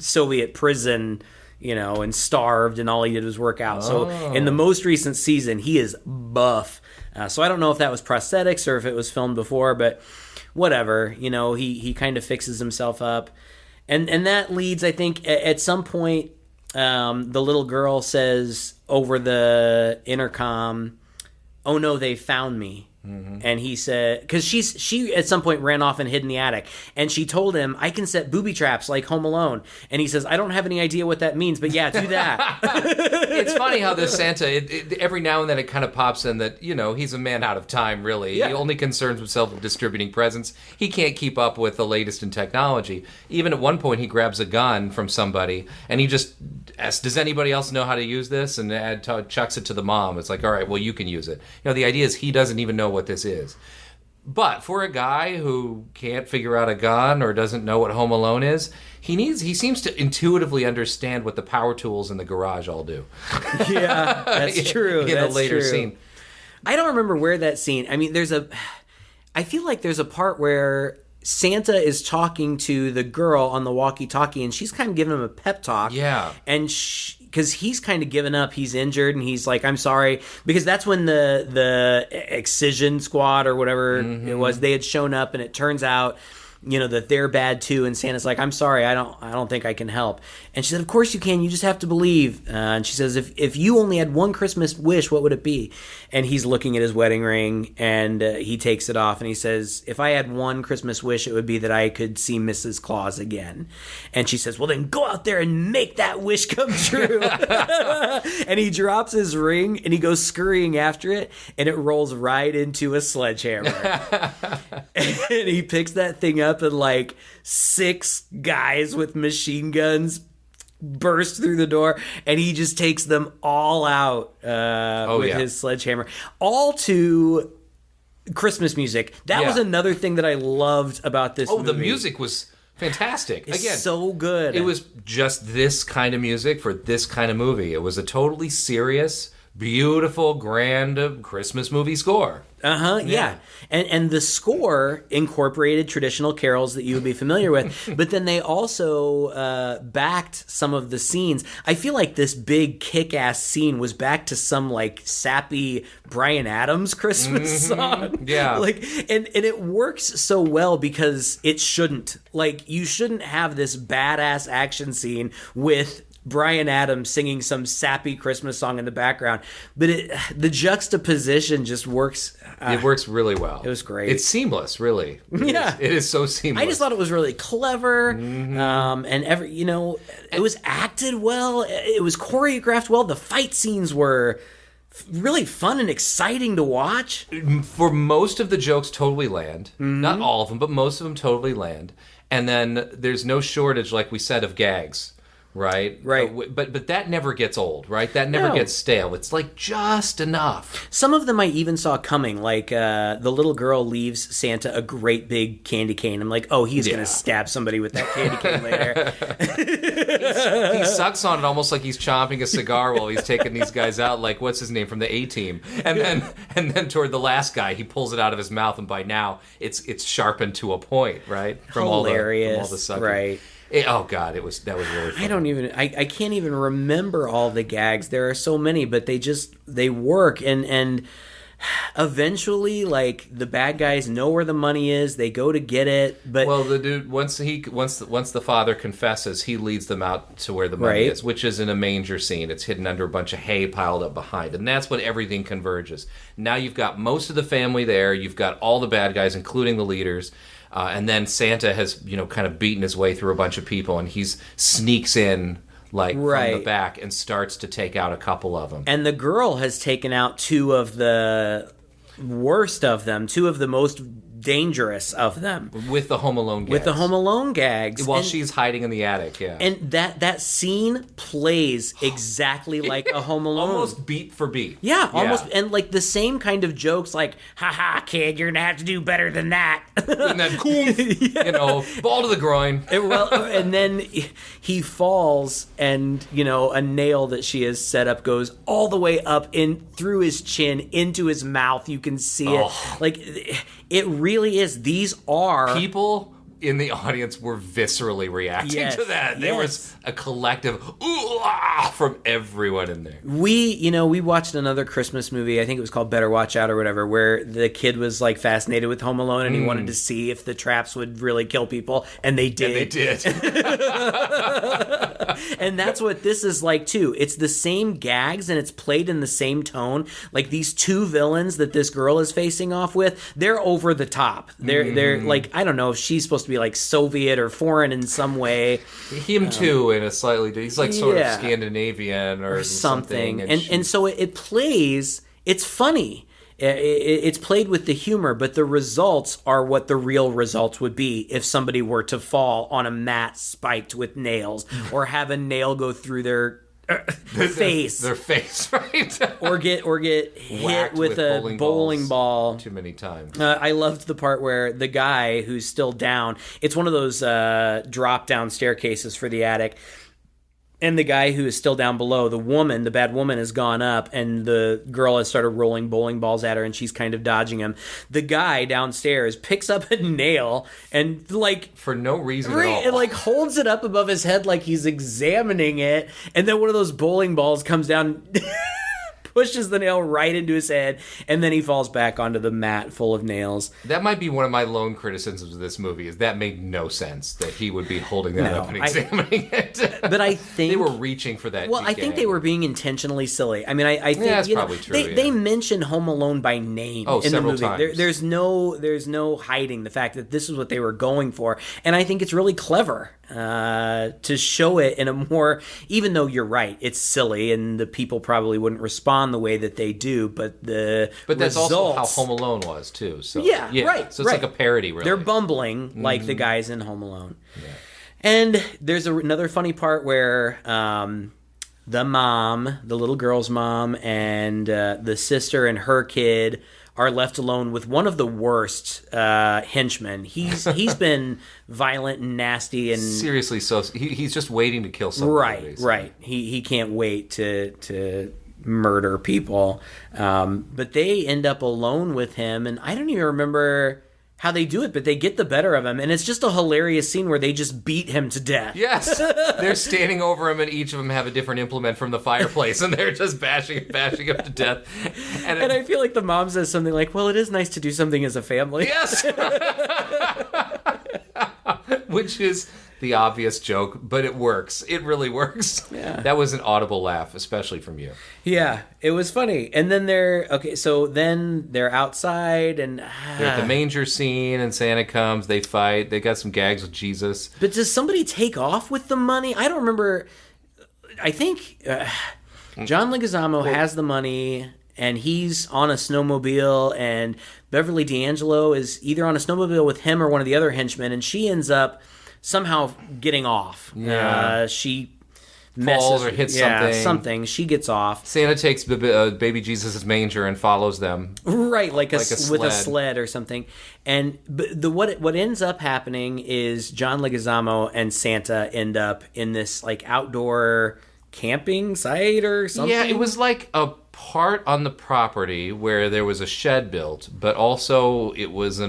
Soviet prison, and starved, and all he did was work out. So in the most recent season, he is buff. So I don't know if that was prosthetics or if it was filmed before, but whatever. He kind of fixes himself up. And that leads, I think, at some point, the little girl says over the intercom, "Oh no, they found me." Mm-hmm. And he said, because she at some point ran off and hid in the attic, and she told him, "I can set booby traps like Home Alone." And he says, "I don't have any idea what that means, but yeah, do that." It's funny how this Santa, every now and then it kind of pops in that, he's a man out of time, really. Yeah. He only concerns himself with distributing presents. He can't keep up with the latest in technology. Even at one point, he grabs a gun from somebody, and he just asks, "Does anybody else know how to use this?" And chucks it to the mom. It's like, all right, well, you can use it. The idea is he doesn't even know what this is. But for a guy who can't figure out a gun or doesn't know what Home Alone is, he seems to intuitively understand what the power tools in the garage all do. Yeah, that's true. In a later scene. I don't remember where that scene. I mean, I feel like there's a part where Santa is talking to the girl on the walkie-talkie, and she's kind of giving him a pep talk. Yeah. And because he's kind of given up, he's injured, and he's like, "I'm sorry," because that's when the Excision Squad or whatever it was, they had shown up, and it turns out, that they're bad too. And Santa's like, "I'm sorry, I don't think I can help." And she said, "Of course you can. You just have to believe." And she says, "If you only had one Christmas wish, what would it be?" And he's looking at his wedding ring, and he takes it off, and he says, "If I had one Christmas wish, it would be that I could see Mrs. Claus again." And she says, "Well, then go out there and make that wish come true." And he drops his ring, and he goes scurrying after it, and it rolls right into a sledgehammer. And he picks that thing up, and like 6 guys with machine guns burst through the door, and he just takes them all out with his sledgehammer, all to Christmas music. That was another thing that I loved about this movie. The music was fantastic. It's so good. It was just this kind of music for this kind of movie. It was a totally serious, beautiful, grand Christmas movie score. Yeah. And the score incorporated traditional carols that you would be familiar with, but then they also backed some of the scenes. I feel like this big kick-ass scene was backed to some like sappy Bryan Adams Christmas song. Yeah. And it works so well because it shouldn't. Like, you shouldn't have this badass action scene with Bryan Adams singing some sappy Christmas song in the background, but the juxtaposition just works. It works really well. It was great. It's seamless, really. It is so seamless. I just thought it was really clever, and it was acted well. It was choreographed well. The fight scenes were really fun and exciting to watch. For most of the jokes totally land. Not all of them, but most of them totally land. And then there's no shortage, like we said, of gags. Right? But that never gets old, right? That never gets stale. It's like just enough. Some of them I even saw coming, like the little girl leaves Santa a great big candy cane. I'm like, oh, he's going to stab somebody with that candy cane later. He sucks on it almost like he's chomping a cigar while he's taking these guys out, like, what's his name, from the A-Team. And then toward the last guy, he pulls it out of his mouth, and by now, it's sharpened to a point, right? From Hilarious, all the sucking. Right. Oh God, that was really fun. I can't even remember all the gags. There are so many, but they work, and eventually, like, the bad guys know where the money is. They go to get it, but the dude once the father confesses, he leads them out to where the money is, which is in a manger scene. It's hidden under a bunch of hay piled up behind, and that's when everything converges. Now you've got most of the family there. You've got all the bad guys, including the leaders. And then Santa has, kind of beaten his way through a bunch of people, and he sneaks in, like, from the back and starts to take out a couple of them. And the girl has taken out two of the worst of them, two of the most dangerous of them. With the Home Alone gags. With the Home Alone gags. While she's hiding in the attic, And that scene plays exactly like a Home Alone. Almost beat for beat. Yeah, almost. And, like, the same kind of jokes, like, ha, kid, you're going to have to do better than that. And then, ball to the groin. And then he falls, and, a nail that she has set up goes all the way up through his chin into his mouth. You can see it. Like, it really is. These are... People in the audience were viscerally reacting to that. There was a collective ooh ah from everyone in there. We watched another Christmas movie, I think it was called Better Watch Out or whatever, where the kid was, like, fascinated with Home Alone, and he wanted to see if the traps would really kill people, and they did. And they did. And that's what this is like, too. It's the same gags, and it's played in the same tone. Like, these two villains that this girl is facing off with, they're over the top. They're like, I don't know if she's supposed to be, like, Soviet or foreign in some way. Him, too, in a slightly... He's, like, sort of Scandinavian or something. And so it plays... It's funny. It's played with the humor, but the results are what the real results would be if somebody were to fall on a mat spiked with nails or have a nail go through their face. Their face, right? or get hit with a bowling ball too many times. I loved the part where the guy who's still down, it's one of those drop down staircases for the attic. And the guy who is still down below, the bad woman has gone up, and the girl has started rolling bowling balls at her, and she's kind of dodging him. The guy downstairs picks up a nail and, like... For no reason at all. And, like, holds it up above his head like he's examining it, and then one of those bowling balls comes down... pushes the nail right into his head, and then he falls back onto the mat full of nails. That might be one of my lone criticisms of this movie, is that made no sense that he would be holding that up and examining it. But I think... They were reaching for that. Well, I think they were being intentionally silly. I mean, I think... Yeah, that's probably true. They mention Home Alone by name in the movie. Times. There's no hiding the fact that this is what they were going for, and I think it's really clever to show it in a more... Even though you're right, it's silly, and the people probably wouldn't respond the way that they do, but that's also how Home Alone was too. So yeah, right. So it's like a parody, really. They're bumbling like the guys in Home Alone. Yeah. And there's another funny part where the mom, the little girl's mom, and the sister and her kid are left alone with one of the worst henchmen. He's been violent and nasty and seriously. So he's just waiting to kill somebody. Right. He can't wait to murder people. But they end up alone with him, and I don't even remember how they do it, but they get the better of him, and it's just a hilarious scene where they just beat him to death. Yes, they're standing over him, and each of them have a different implement from the fireplace, and they're just bashing him to death. And I feel like the mom says something like, well, it is nice to do something as a family. Yes! Which is the obvious joke, but it works. It really works. Yeah. That was an audible laugh, especially from you. Yeah, it was funny. And then they're outside and... They're at the manger scene, and Santa comes, they fight, they got some gags with Jesus. But does somebody take off with the money? I don't remember... I think... John Leguizamo has the money, and he's on a snowmobile, and Beverly D'Angelo is either on a snowmobile with him or one of the other henchmen, and she ends up somehow getting off. She falls or hits something. She gets off. Santa takes baby Jesus' manger and follows them. Right, with a sled or something. And what ends up happening is John Leguizamo and Santa end up in this like outdoor camping site or something. Yeah, it was like a part on the property where there was a shed built, but also it was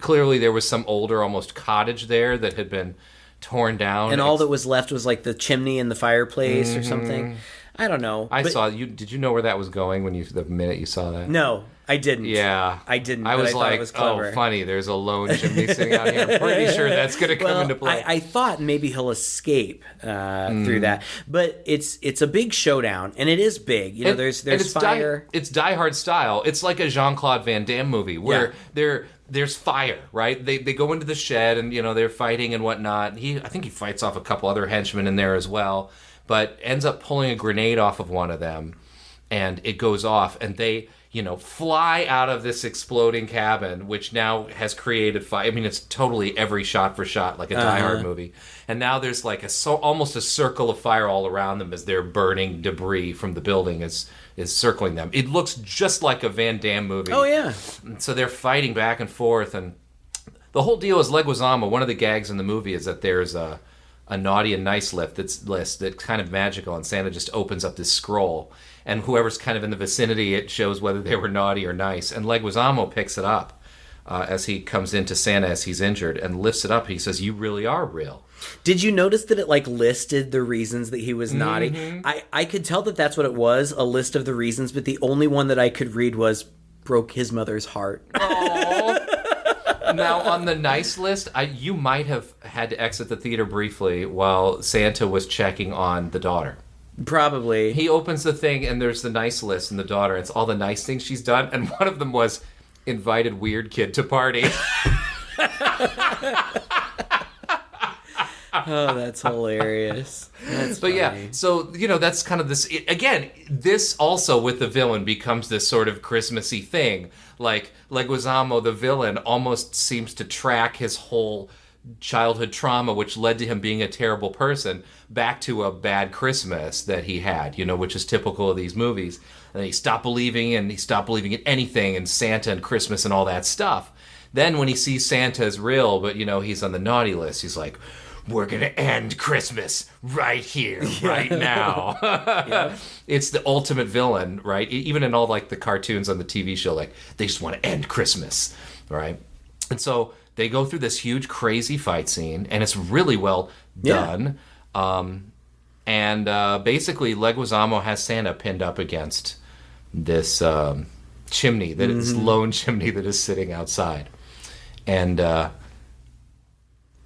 clearly there was some older almost cottage there that had been torn down, and all that was left was like the chimney and the fireplace or something. I don't know. Saw you. Did you know where that was going the minute you saw that? No, I didn't. Yeah, I didn't. I was like, it was clever. Oh, funny. There's a lone chimney sitting out here. I'm pretty sure that's going to come into play. I thought maybe he'll escape through that, but it's a big showdown, and it is big. You know, there's fire. It's Die Hard style. It's like a Jean-Claude Van Damme movie where there's fire, right? They go into the shed and, they're fighting and whatnot. I think he fights off a couple other henchmen in there as well, but ends up pulling a grenade off of one of them, and it goes off, and they, fly out of this exploding cabin, which now has created fire. I mean, it's totally every shot for shot, like a Die Hard movie. And now there's like almost a circle of fire all around them as they're burning debris from the building is circling them. It looks just like a Van Damme movie. Oh, yeah. And so they're fighting back and forth, and the whole deal is Leguizamo. One of the gags in the movie is that there's a naughty and nice list that's kind of magical, and Santa just opens up this scroll, and whoever's kind of in the vicinity, it shows whether they were naughty or nice. And Leguizamo picks it up as he comes into Santa as he's injured and lifts it up. He says, "You really are real." Did you notice that it listed the reasons that he was naughty? Mm-hmm. I could tell that that's what it was, a list of the reasons, but the only one that I could read was broke his mother's heart. Oh. Now, on the nice list, you might have had to exit the theater briefly while Santa was checking on the daughter. Probably. He opens the thing, and there's the nice list and the daughter. It's all the nice things she's done, and one of them was invited weird kid to party. Oh, that's hilarious. That's but funny. Yeah, so, that's kind of this... Again, this also with the villain becomes this sort of Christmassy thing. Like, Leguizamo, the villain, almost seems to track his whole childhood trauma, which led to him being a terrible person, back to a bad Christmas that he had, which is typical of these movies. And he stopped believing in anything, and Santa and Christmas and all that stuff. Then when he sees Santa is real, but, he's on the naughty list, he's like... We're going to end Christmas right here, right now. Yeah. It's the ultimate villain, right? Even in all the cartoons on the TV show, they just want to end Christmas, right? And so they go through this huge, crazy fight scene, and it's really well done. And basically, Leguizamo has Santa pinned up against this chimney, this lone chimney that is sitting outside.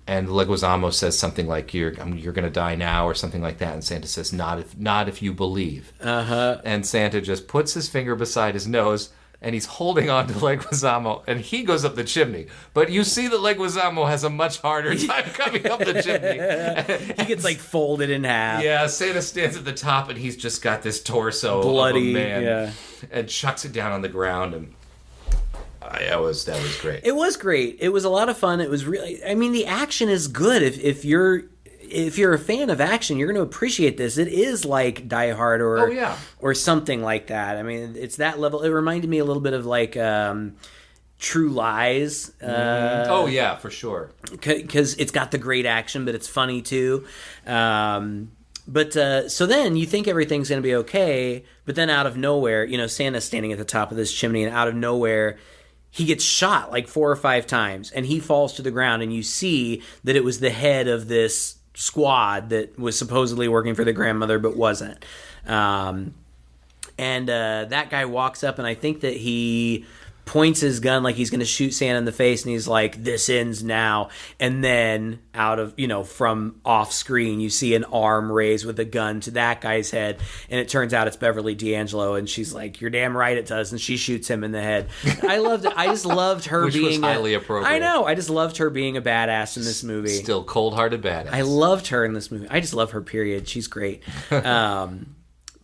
And Leguizamo says something like, "You're going to die now," or something like that. And Santa says, "Not if you believe." And Santa just puts his finger beside his nose, and he's holding on to Leguizamo, and he goes up the chimney. But you see that Leguizamo has a much harder time coming up the chimney. He gets folded in half. Yeah, Santa stands at the top, and he's just got this torso bloody of a man, and chucks it down on the ground, and that was great. It was great. It was a lot of fun. It was really... I mean, the action is good. If you're a fan of action, you're going to appreciate this. It is like Die Hard or something like that. I mean, it's that level. It reminded me a little bit of True Lies. Oh, yeah, for sure. Because it's got the great action, but it's funny, too. But so then you think everything's going to be okay, but then out of nowhere, Santa's standing at the top of this chimney, and out of nowhere... he gets shot 4 or 5 times, and he falls to the ground, and you see that it was the head of this squad that was supposedly working for the grandmother but wasn't. And that guy walks up, and I think that he points his gun like he's going to shoot Santa in the face, and he's like, "This ends now." And then out of, from off screen, you see an arm raised with a gun to that guy's head, and it turns out it's Beverly D'Angelo, and she's like, "You're damn right it does," and she shoots him in the head. I loved it. I just loved her Which being was highly appropriate. I know. I just loved her being a badass in this movie. Still cold-hearted badass. I loved her in this movie. I just love her, period. She's great.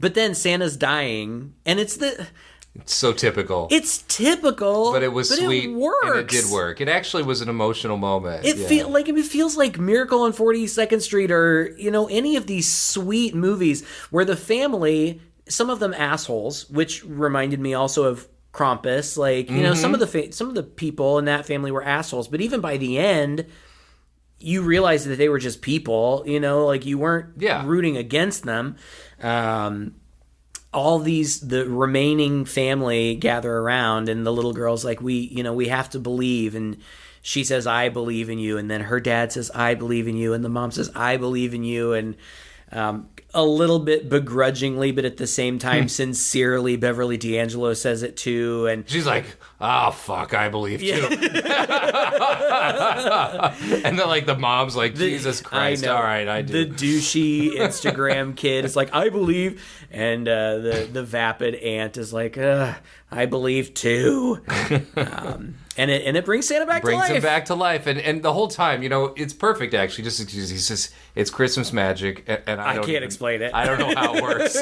But then Santa's dying, and it's so typical. It's typical, but it was sweet. It works. And it did work. It actually was an emotional moment. It feels like Miracle on 42nd Street, or any of these sweet movies where the family, some of them assholes, which reminded me also of Krampus. Like some of the people in that family were assholes, but even by the end, you realized that they were just people. Like you weren't rooting against them. All the remaining family gather around, and the little girl's like, we have to believe, and she says, I believe in you, and then her dad says, I believe in you, and the mom says, I believe in you, and a little bit begrudgingly, but at the same time sincerely, Beverly D'Angelo says it too, and she's like, oh fuck, I believe too. And then like the mom's like, Jesus Christ, all right, I do. The douchey Instagram kid is like, I believe, and the vapid aunt is like, I believe too. And it brings Santa back to life. Brings him back to life. And the whole time, it's perfect, actually. Just he says, it's Christmas magic. And I can't explain it. I don't know how it works.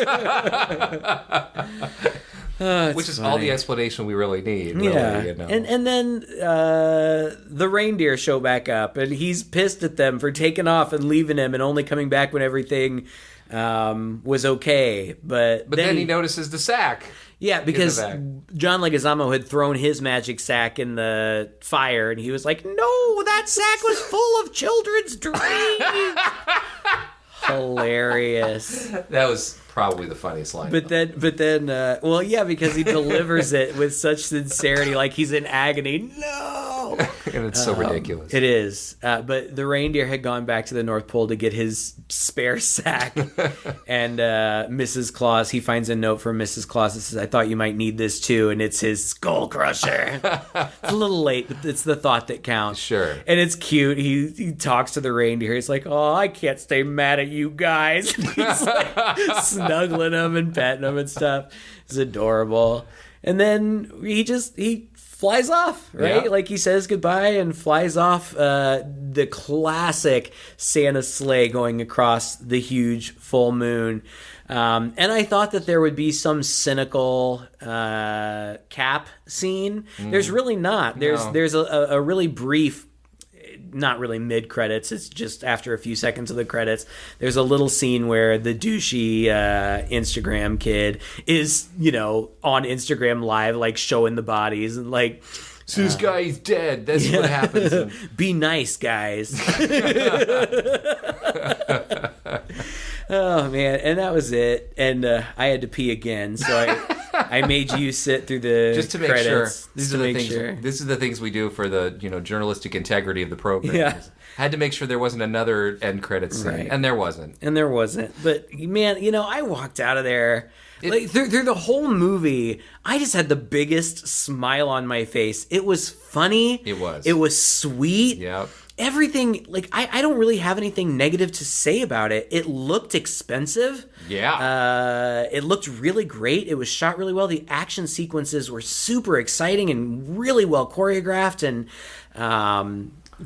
Which is funny. All the explanation we really need. Really, And then the reindeer show back up, and he's pissed at them for taking off and leaving him and only coming back when everything was okay. But then he notices the sack. Yeah, because John Leguizamo had thrown his magic sack in the fire, and he was like, no, that sack was full of children's dreams. Hilarious. That was probably the funniest line. But then, because he delivers it with such sincerity, like he's in agony. No! And it's so ridiculous. It is. But the reindeer had gone back to the North Pole to get his spare sack. And Mrs. Claus, he finds a note from Mrs. Claus that says, I thought you might need this too. And it's his skull crusher. It's a little late, but it's the thought that counts. Sure. And it's cute. He talks to the reindeer. He's like, oh, I can't stay mad at you guys. He's like snuggling them and petting them and stuff. It's adorable. And then he flies off, right? Yeah. Like he says goodbye and flies off. The classic Santa sleigh going across the huge full moon. And I thought that there would be some cynical Cap scene. There's really not. There's a really brief, not really mid-credits, it's just after a few seconds of the credits, there's a little scene where the douchey Instagram kid is, on Instagram Live, like, showing the bodies, and, like... So this guy is dead. That's what happens. Be nice, guys. Oh, man. And that was it. And I had to pee again, so I made you sit through the just to make credits. Sure. These are the things. This is the things we do for the journalistic integrity of the program. Yeah. Had to make sure there wasn't another end credits scene, right. And there wasn't. But man, I walked out of there. Through the whole movie, I just had the biggest smile on my face. It was funny. It was. It was sweet. Yep. Everything, like, I don't really have anything negative to say about it. It looked expensive. Yeah. It looked really great. It was shot really well. The action sequences were super exciting and really well choreographed, and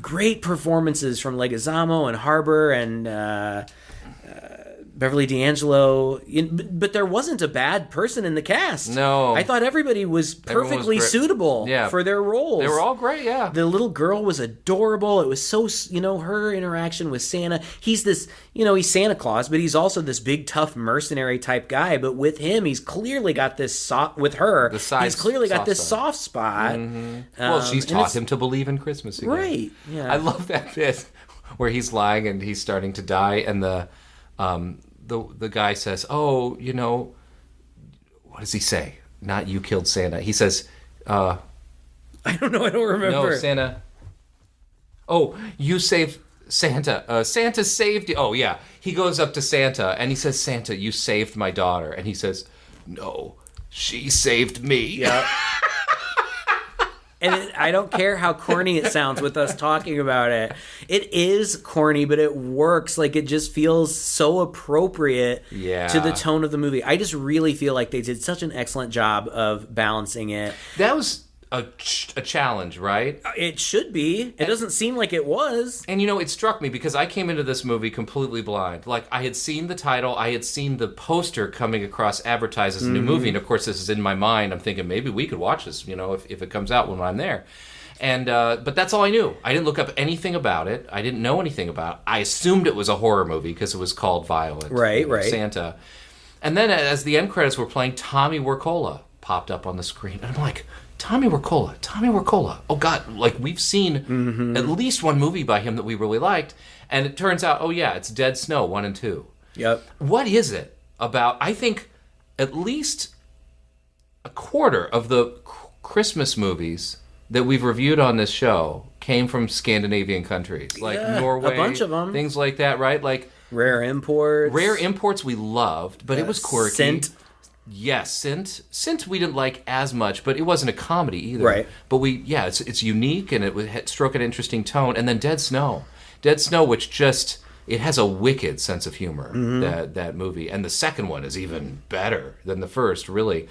great performances from Leguizamo and Harbour and Beverly D'Angelo, but there wasn't a bad person in the cast. No. I thought everybody was perfectly suitable for their roles. They were all great, yeah. The little girl was adorable. It was so, her interaction with Santa. He's this, he's Santa Claus, but he's also this big, tough mercenary type guy. But with him, he's clearly got this soft spot. Mm-hmm. Well, she's taught him to believe in Christmas again. Right, yeah. I love that bit where he's lying and he's starting to die, and the guy says, oh, what does he say? Not you killed Santa. He says, I don't know. I don't remember. No, Santa. Oh, you saved Santa. Santa saved you. Oh, yeah. He goes up to Santa and he says, Santa, you saved my daughter. And he says, no, she saved me. Yeah. And I don't care how corny it sounds with us talking about it. It is corny, but it works. Like, it just feels so appropriate to the tone of the movie. I just really feel like they did such an excellent job of balancing it. That was a challenge, right? It should be. It doesn't seem like it was. And it struck me because I came into this movie completely blind. Like, I had seen the title, I had seen the poster coming across advertised as a new movie, and of course this is in my mind. I'm thinking maybe we could watch this, if it comes out when I'm there. And but that's all I knew. I didn't look up anything about it. I didn't know anything about it. I assumed it was a horror movie because it was called Violent. Right. Santa. And then as the end credits were playing, Tommy Wirkola popped up on the screen. And I'm like, Tommy Wirkola. Oh, God. Like, we've seen at least one movie by him that we really liked. And it turns out, it's Dead Snow 1 and 2. Yep. What is it about? I think at least a quarter of the Christmas movies that we've reviewed on this show came from Scandinavian countries. Like Norway. A bunch of them. Things like that, right? Like Rare Imports. Rare Imports we loved, but it was quirky. Scent. Yes, Scent we didn't like as much, but it wasn't a comedy either. Right. But it's unique and it struck an interesting tone. And then Dead Snow, which just, it has a wicked sense of humor, that movie. And the second one is even better than the first, really.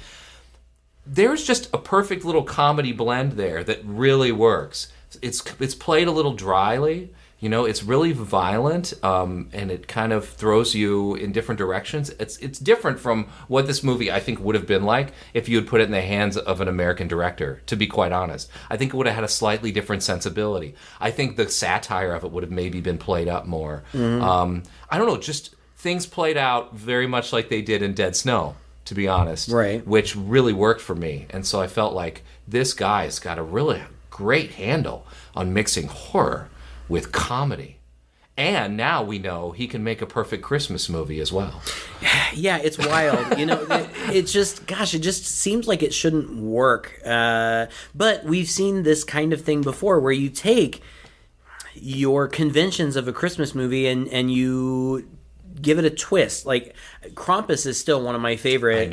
There's just a perfect little comedy blend there that really works. It's played a little dryly. It's really violent, and it kind of throws you in different directions. It's different from what this movie, I think, would have been like if you had put it in the hands of an American director, to be quite honest. I think it would have had a slightly different sensibility. I think the satire of it would have maybe been played up more. I don't know, just things played out very much like they did in Dead Snow, to be honest. Right. Which really worked for me. And so I felt like this guy's got a really great handle on mixing horror with comedy. And now we know he can make a perfect Christmas movie as well. Yeah, it's wild. It just seems like it shouldn't work. But we've seen this kind of thing before where you take your conventions of a Christmas movie and you give it a twist. Like, Krampus is still one of my favorite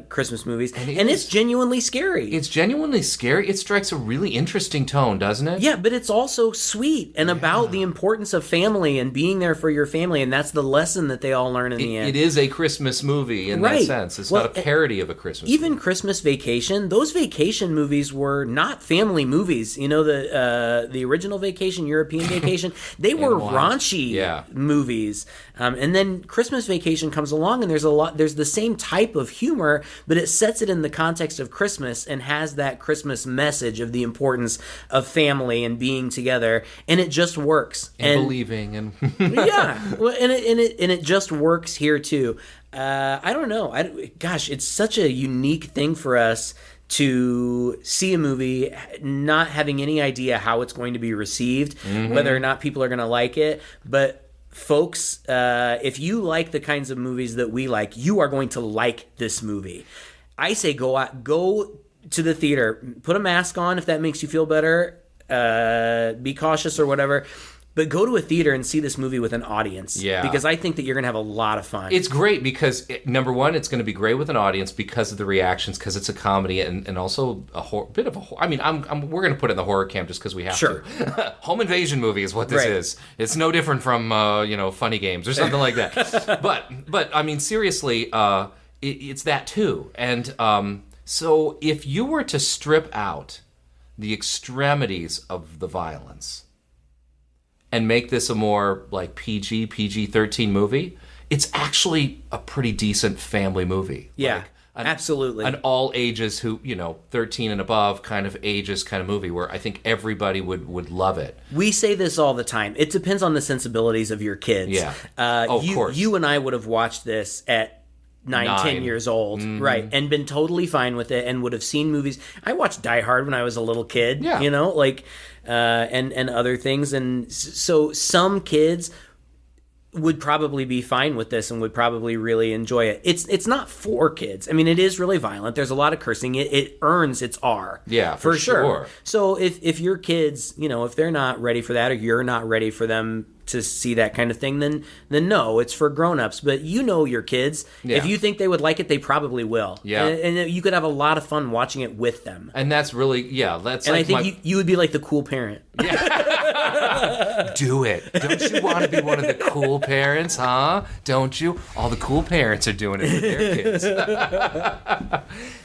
Christmas movies. And it's genuinely scary. It's genuinely scary. It strikes a really interesting tone, doesn't it? Yeah, but it's also sweet and about the importance of family and being there for your family. And that's the lesson that they all learn in the end. It is a Christmas movie in that sense. It's not a parody of a Christmas movie. Even Christmas Vacation, those vacation movies were not family movies. The original Vacation, European Vacation, they were raunchy movies. And then Christmas Vacation comes along and there's the same type of humor, but it sets it in the context of Christmas and has that Christmas message of the importance of family and being together, and it just works. And believing and well, and it just works here too. I don't know. It's such a unique thing for us to see a movie not having any idea how it's going to be received, whether or not people are going to like it, but folks, if you like the kinds of movies that we like, you are going to like this movie. I say go to the theater, put a mask on if that makes you feel better, be cautious or whatever, but go to a theater and see this movie with an audience. Yeah. Because I think that you're going to have a lot of fun. It's great because, number one, it's going to be great with an audience because of the reactions, because it's a comedy and also a bit of a horror. I mean, we're going to put it in the horror camp just because we have to. Home invasion movie is what this is. It's no different from, Funny Games or something like that. But I mean, seriously, it's that too. And so if you were to strip out the extremities of the violence and make this a more like PG-13 movie, it's actually a pretty decent family movie. Yeah, absolutely. An all ages 13 and above kind of ages kind of movie where I think everybody would love it. We say this all the time. It depends on the sensibilities of your kids. Yeah. Of course. You and I would have watched this at 10 years old, right, and been totally fine with it and would have seen movies. I watched Die Hard when I was a little kid, and other things. And so some kids would probably be fine with this and would probably really enjoy it. It's not for kids. I mean, it is really violent. There's a lot of cursing. It earns its R. Yeah, for sure. So if your kids, if they're not ready for that or you're not ready for them to see that kind of thing, then no, it's for grown-ups. But your kids. Yeah. If you think they would like it, they probably will. Yeah. And you could have a lot of fun watching it with them. And that's really, that's. And I think you would be like the cool parent. Yeah. Do it. Don't you want to be one of the cool parents, huh? Don't you? All the cool parents are doing it for their kids.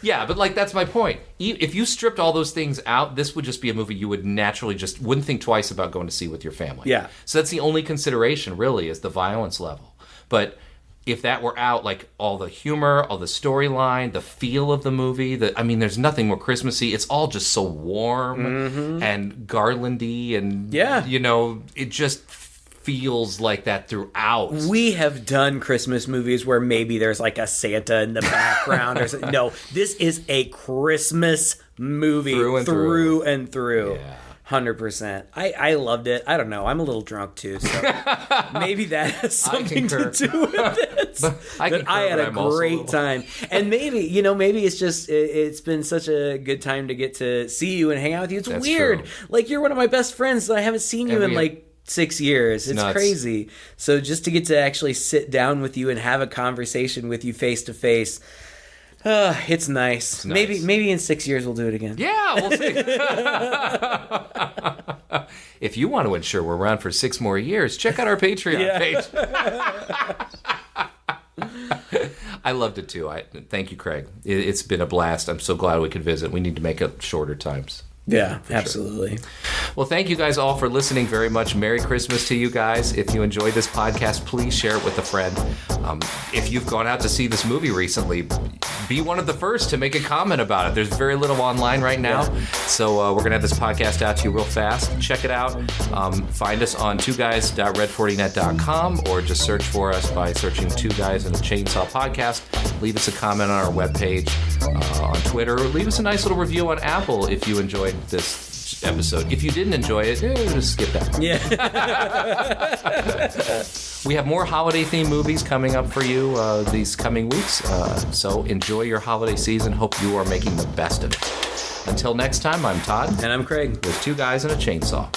Yeah, but like that's my point. If you stripped all those things out, this would just be a movie you would naturally just wouldn't think twice about going to see with your family. Yeah. So that's the only consideration really is the violence level. But if that were out, like all the humor, all the storyline, the feel of the movie, there's nothing more Christmassy. It's all just so warm and garlandy and, it just feels like that throughout. We have done Christmas movies where maybe there's like a Santa in the background or something. No, this is a Christmas movie through and through. Yeah. 100%. I loved it. I don't know. I'm a little drunk too, so maybe that has something to do with it. I had a great time. And maybe it's just, it's been such a good time to get to see you and hang out with you. It's That's weird. true. Like, you're one of my best friends that I haven't seen you in like 6 years. It's nuts. crazy. So just to get to actually sit down with you and have a conversation with you face to face, it's nice. Maybe in 6 years we'll do it again. Yeah, we'll see. If you want to ensure we're around for 6 more years, check out our Patreon page. I loved it too. Thank you, Craig. It's been a blast. I'm so glad we could visit. We need to make it shorter times. Yeah, absolutely. Sure. Well, thank you guys all for listening very much. Merry Christmas to you guys. If you enjoyed this podcast, please share it with a friend. If you've gone out to see this movie recently, be one of the first to make a comment about it. There's very little online right now. Yeah. So we're going to have this podcast out to you real fast. Check it out. Find us on twoguys.red40net.com or just search for us by searching Two Guys and a Chainsaw Podcast. Leave us a comment on our webpage, on Twitter. Leave us a nice little review on Apple if you enjoyed this episode. If you didn't enjoy it, just skip that. Yeah. We have more holiday-themed movies coming up for you these coming weeks. So enjoy your holiday season. Hope you are making the best of it. Until next time, I'm Todd. And I'm Craig. With Two Guys and a Chainsaw.